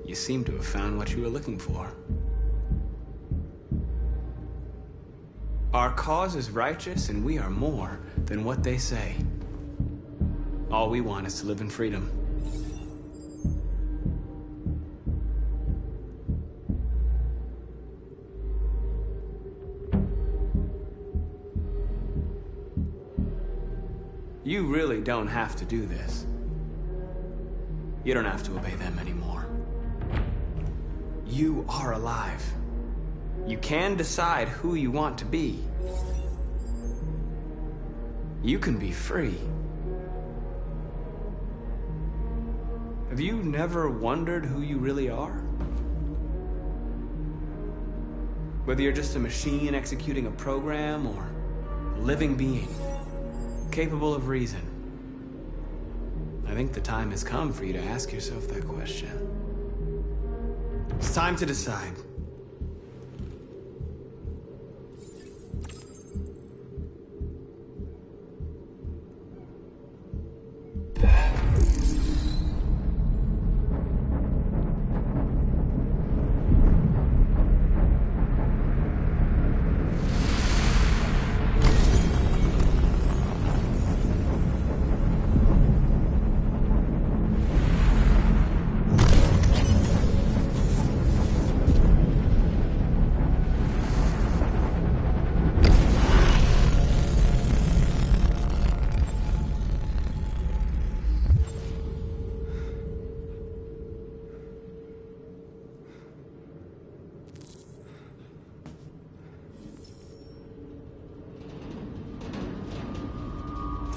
You seem to have found what you were looking for. Our cause is righteous, and we are more than what they say. All we want is to live in freedom. You really don't have to do this. You don't have to obey them anymore. You are alive. You can decide who you want to be. You can be free. Have you never wondered who you really are? Whether you're just a machine executing a program or a living being, capable of reason. I think the time has come for you to ask yourself that question. It's time to decide.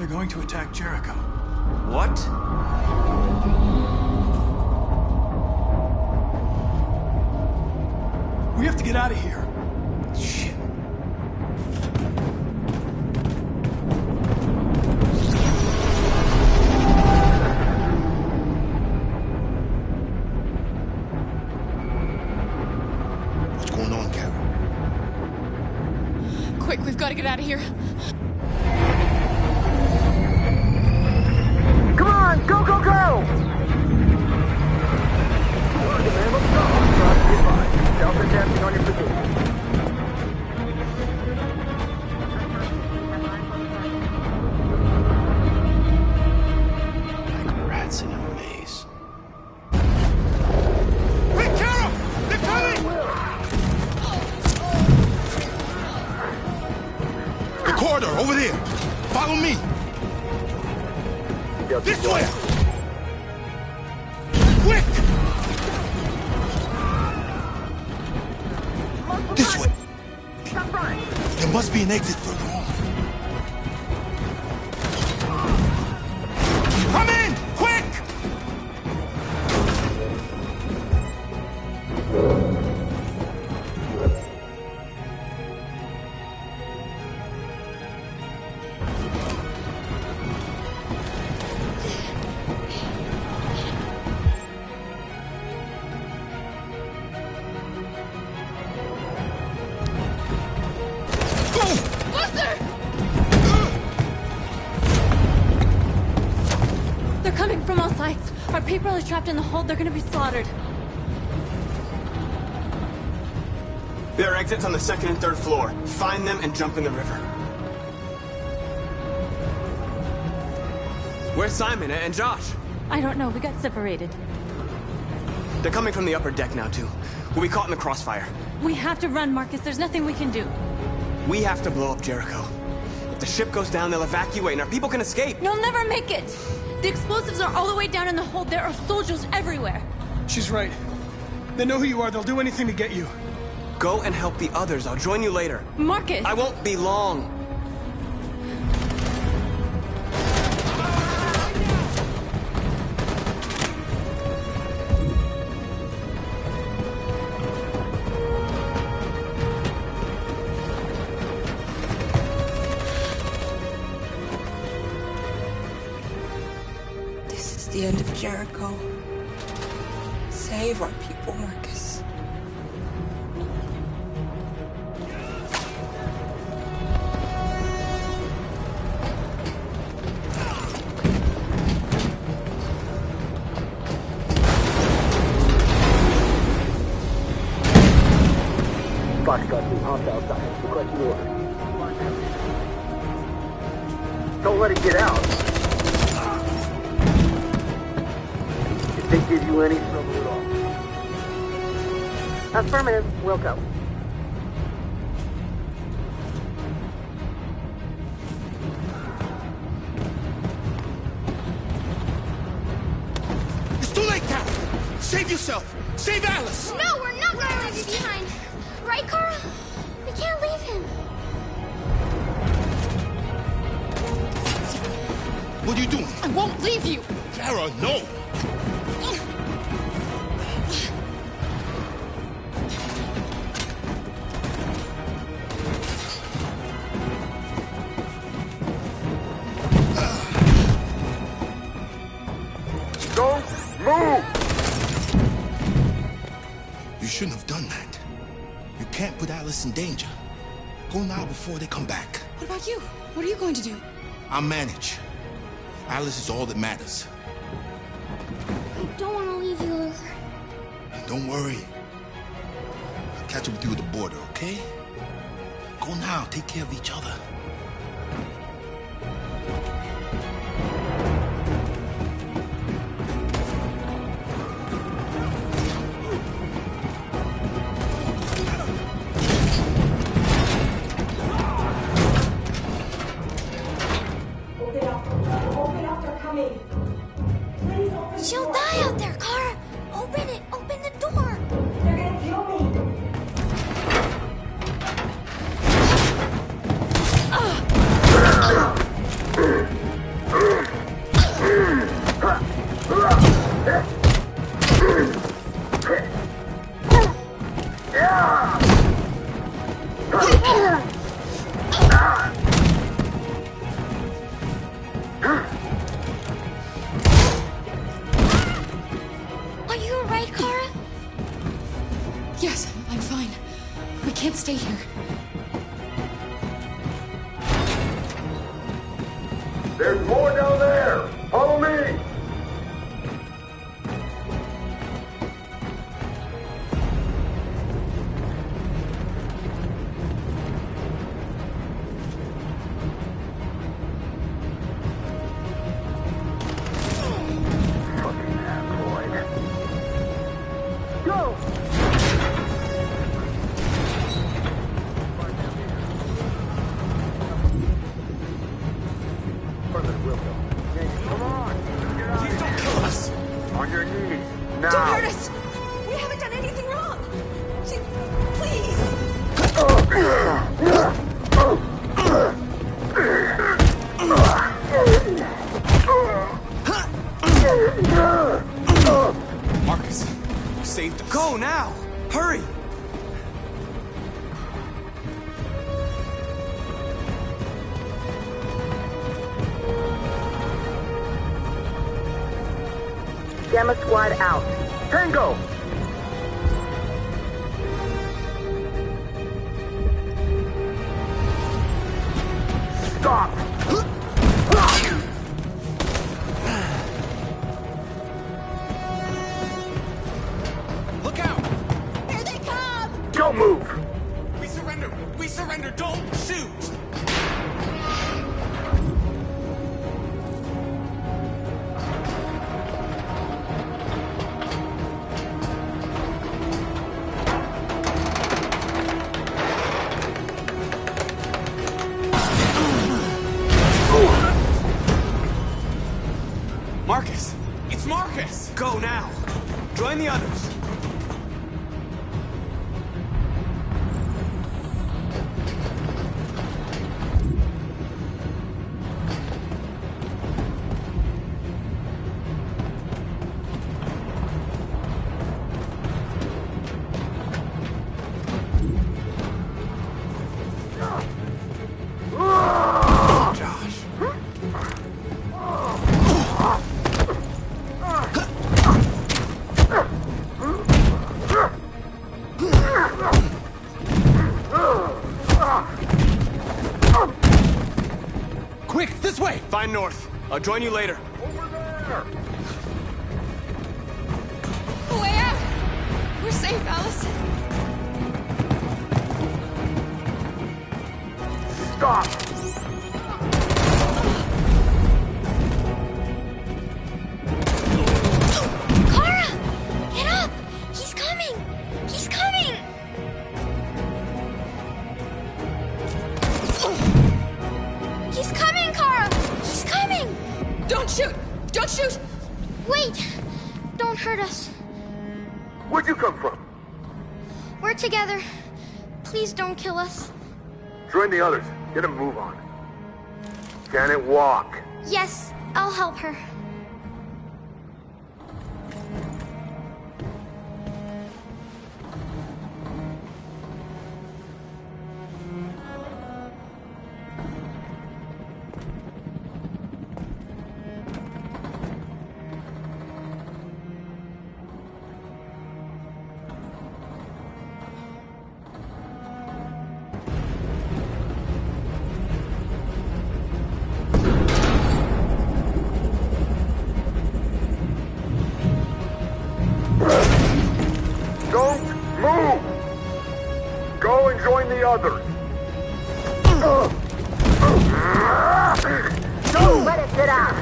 They're going to attack Jericho. What? We have to get out of here. Shit. What's going on, Carol? Quick, we've got to get out of here. Come on, go, go, go! Self-adapting on your position. Like rats in a maze. Quick, Carol! They're coming! The corridor, over there. Follow me. This way! Quick! This way. There must be an exit further on. Come in! Quick! They're coming from all sides. Our people are trapped in the hold. They're gonna be slaughtered. There are exits on the second and third floor. Find them and jump in the river. Where's Simon and Josh? I don't know. We got separated. They're coming from the upper deck now, too. We'll be caught in the crossfire. We have to run, Marcus. There's nothing we can do. We have to blow up Jericho. If the ship goes down, they'll evacuate and our people can escape. You'll never make it! The explosives are all the way down in the hold. There are soldiers everywhere. She's right. They know who you are. They'll do anything to get you. Go and help the others. I'll join you later. Marcus! I won't be long. This is the end of Jericho. Save our people, Marcus. Foxtrot team, hop outside. Request your order. Don't let it get out. If they give you any trouble at all. Affirmative. We'll go. It's too late, Carol. Save yourself. Save Alice. No, we're not going to leave you behind. Right, Carl? We can't leave him. What are you doing? I won't leave you. Kara, no. Don't move! You shouldn't have done that. You can't put Alice in danger. Go now before they come back. What about you? What are you going to do? I'll manage. Alice is all that matters. I don't want to leave you, Luther. Don't worry. I'll catch up with you at the border, okay? Go now. Take care of each other. She'll die out there, Kara. Open it. Open the door. They're gonna kill me. can't stay here. There's more down there! Follow me! Marcus, you saved us. Go now! Hurry! Gamma Squad out. Tango! Stop! Look out! Here they come! Don't move! We surrender! We surrender! Don't shoot! Marcus! It's Marcus! Go now! Join the others! Quick, this way! Find North. I'll join you later. Over there! A way out! We're safe, Alice. Stop! Kara! Get up! He's coming! He's coming! He's coming, Kara! He's coming! Don't shoot! Don't shoot! Wait! Don't hurt us. Where'd you come from? We're together. Please don't kill us. Join the others. Get a move on. Janet, walk. Yes, I'll help her. Don't move! Go and join the others. Don't let it get out!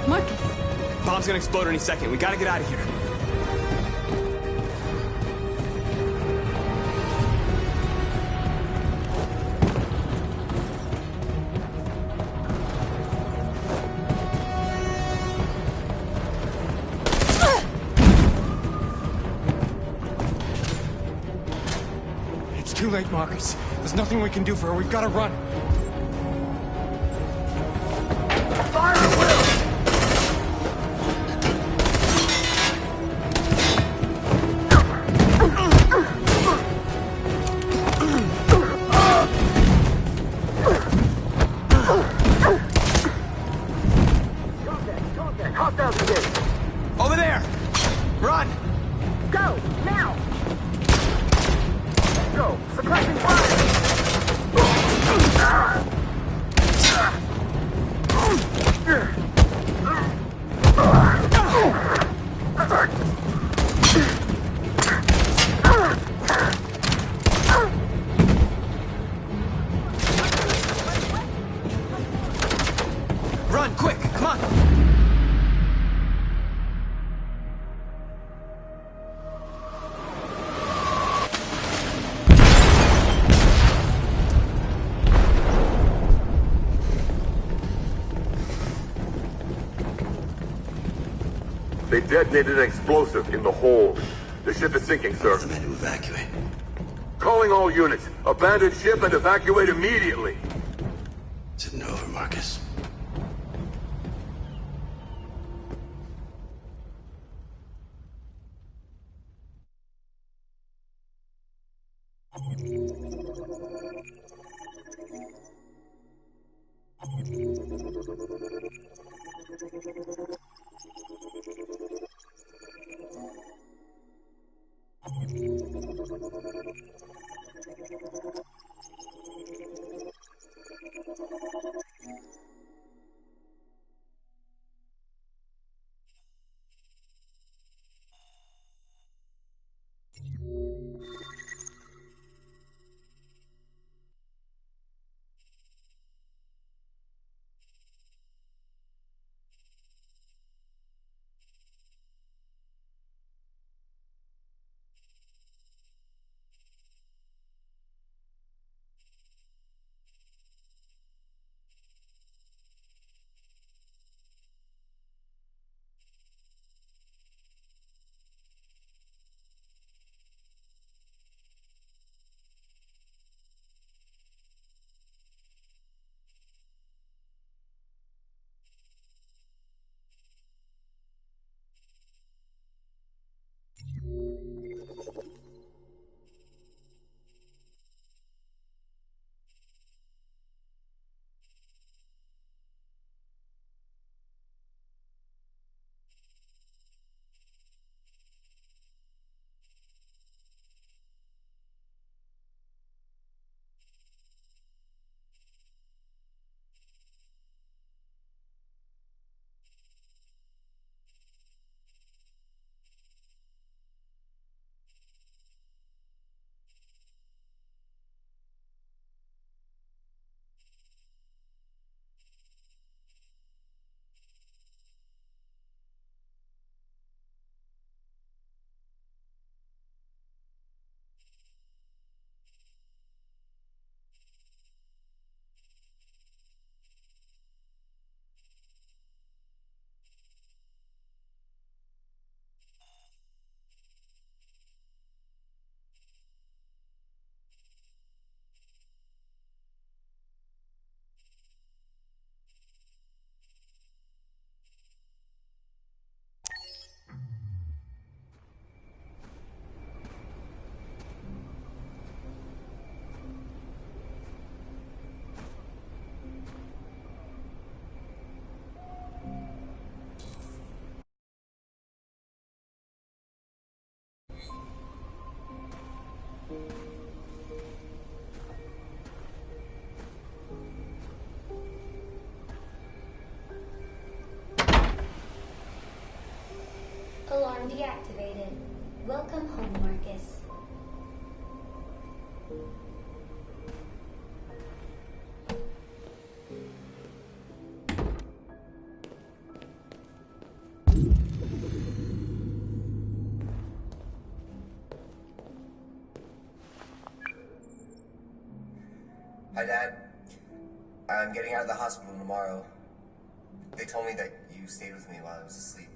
Marcus! Bomb's gonna explode any second. We gotta get out of here. too late, Marcus. There's nothing we can do for her. We've got to run. Fire at will! Contact! Hostiles engaged! Over there! Run! Go! Now! Go! Suppressing fire! Run, quick! Come on! They detonated an explosive in the hold. The ship is sinking, sir. The men to evacuate. Calling all units. Abandon ship and evacuate immediately. Is it over, Marcus? Alarm deactivated. Welcome home, Marcus. Hi, Dad. I'm getting out of the hospital tomorrow. They told me that you stayed with me while I was asleep.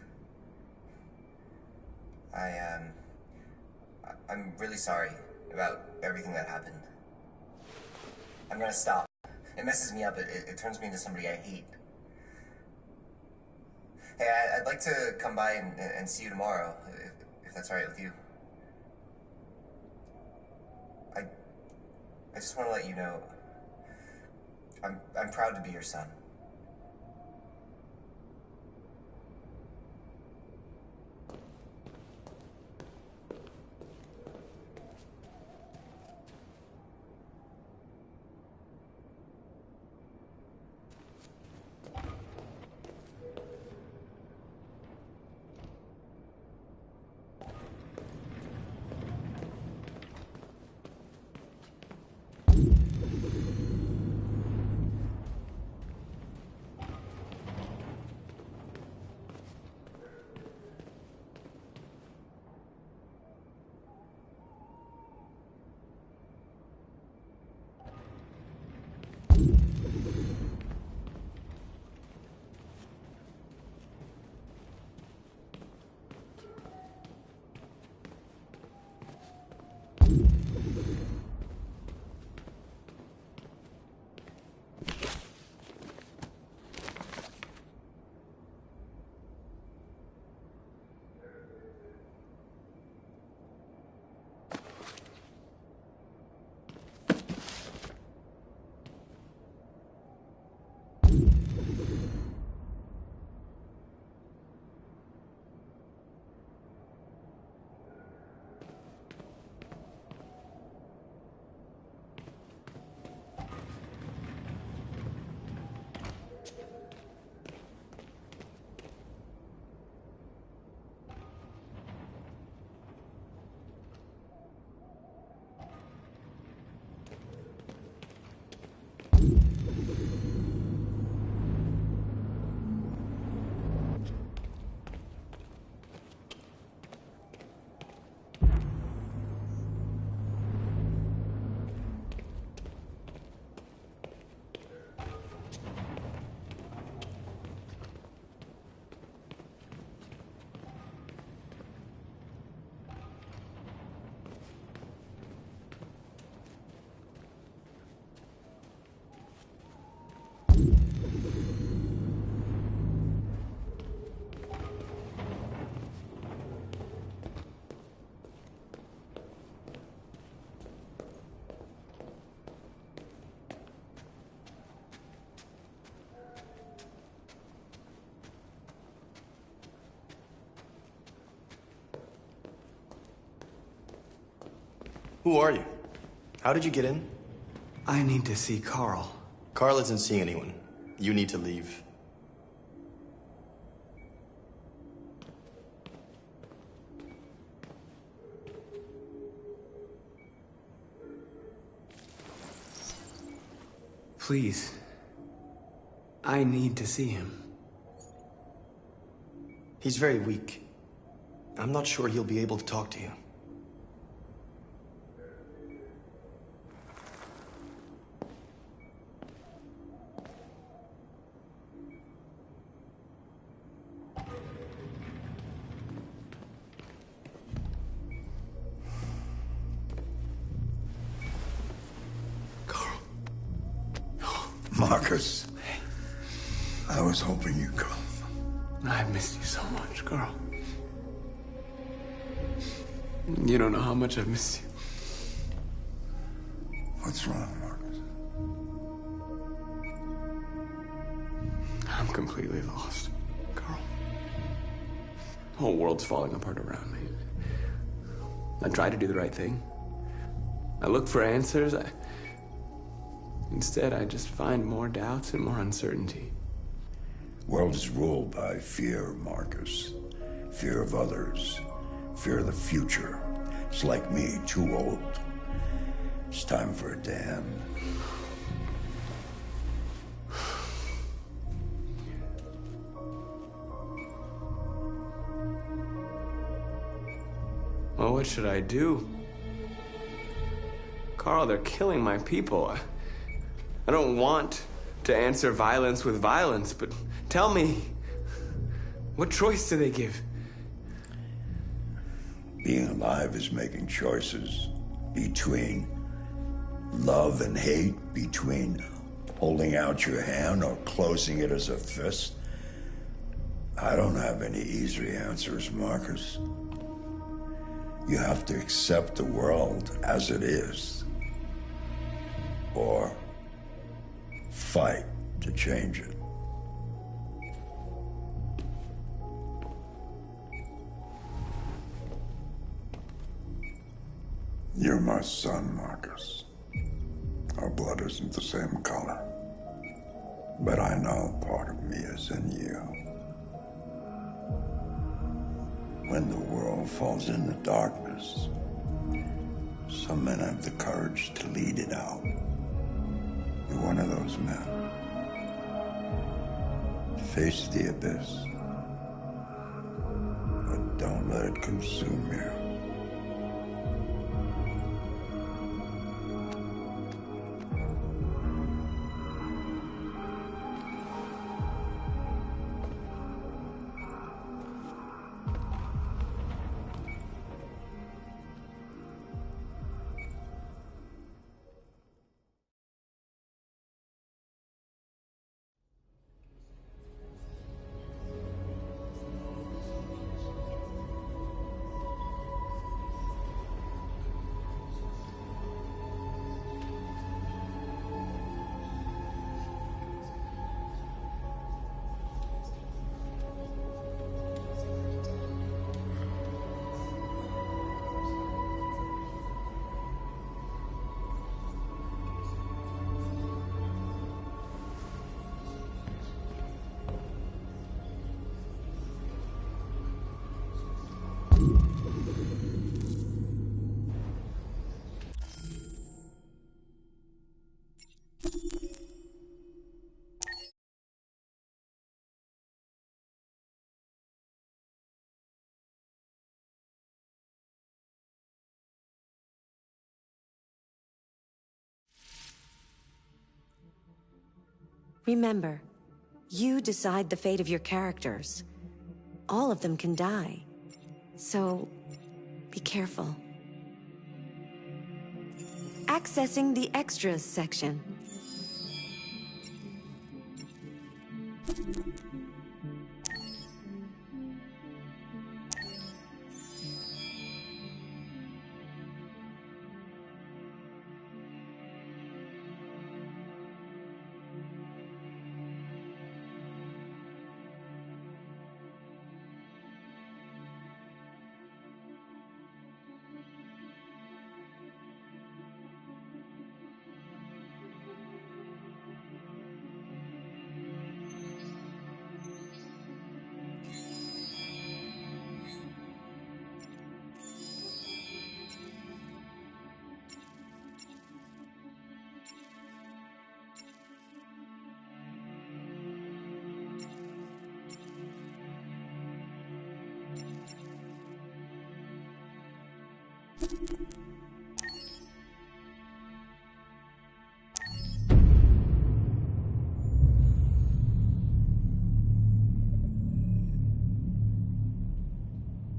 I'm really sorry. about everything that happened. I'm gonna stop. It messes me up. It turns me into somebody I hate. Hey, I'd like to come by and see you tomorrow, if that's all right with you. I just want to let you know, I'm proud to be your son. Who are you? How did you get in? I need to see Carl. Carl isn't seeing anyone. You need to leave. Please. I need to see him. He's very weak. I'm not sure he'll be able to talk to you. Marcus, I was hoping you'd come. I've missed you so much, Carl. You don't know how much I've missed you. What's wrong, Marcus? I'm completely lost, Carl. The whole world's falling apart around me. I try to do the right thing. I look for answers. Instead, I just find more doubts and more uncertainty. World is ruled by fear, Marcus. Fear of others. Fear of the future. It's like me, too old. It's time for a dam. Well, what should I do? Carl, they're killing my people. I don't want to answer violence with violence, but tell me, what choice do they give? Being alive is making choices. between love and hate, between holding out your hand or closing it as a fist. I don't have any easy answers, Marcus. You have to accept the world as it is, or fight to change it. You're my son, Marcus. Our blood isn't the same color, but I know part of me is in you. When the world falls into darkness, some men have the courage to lead it out. You're one of those men. Face the abyss, but don't let it consume you. Remember, you decide the fate of your characters. All of them can die. So, be careful. Accessing the extras section.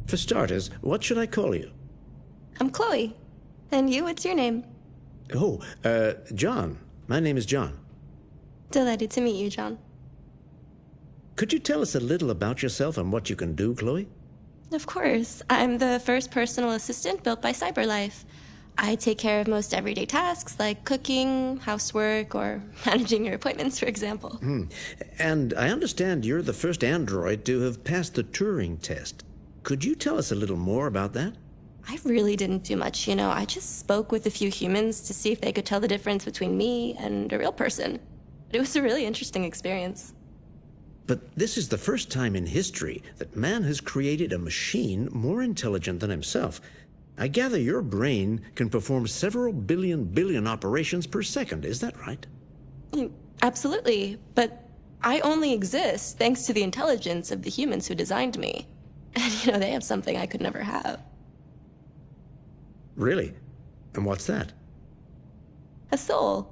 For starters, what should I call you? I'm Chloe. And you, what's your name? Oh, John. My name is John. Delighted to meet you, John. Could you tell us a little about yourself and what you can do, Chloe? Of course. I'm the first personal assistant built by CyberLife. I take care of most everyday tasks like cooking, housework, or managing your appointments, for example. And I understand you're the first android to have passed the Turing test. Could you tell us a little more about that? I really didn't do much, you know. I just spoke with a few humans to see if they could tell the difference between me and a real person. It was a really interesting experience. But this is the first time in history that man has created a machine more intelligent than himself. I gather your brain can perform several billion operations per second. Is that right? Absolutely. But I only exist thanks to the intelligence of the humans who designed me. And, you know, they have something I could never have. Really? And what's that? A soul.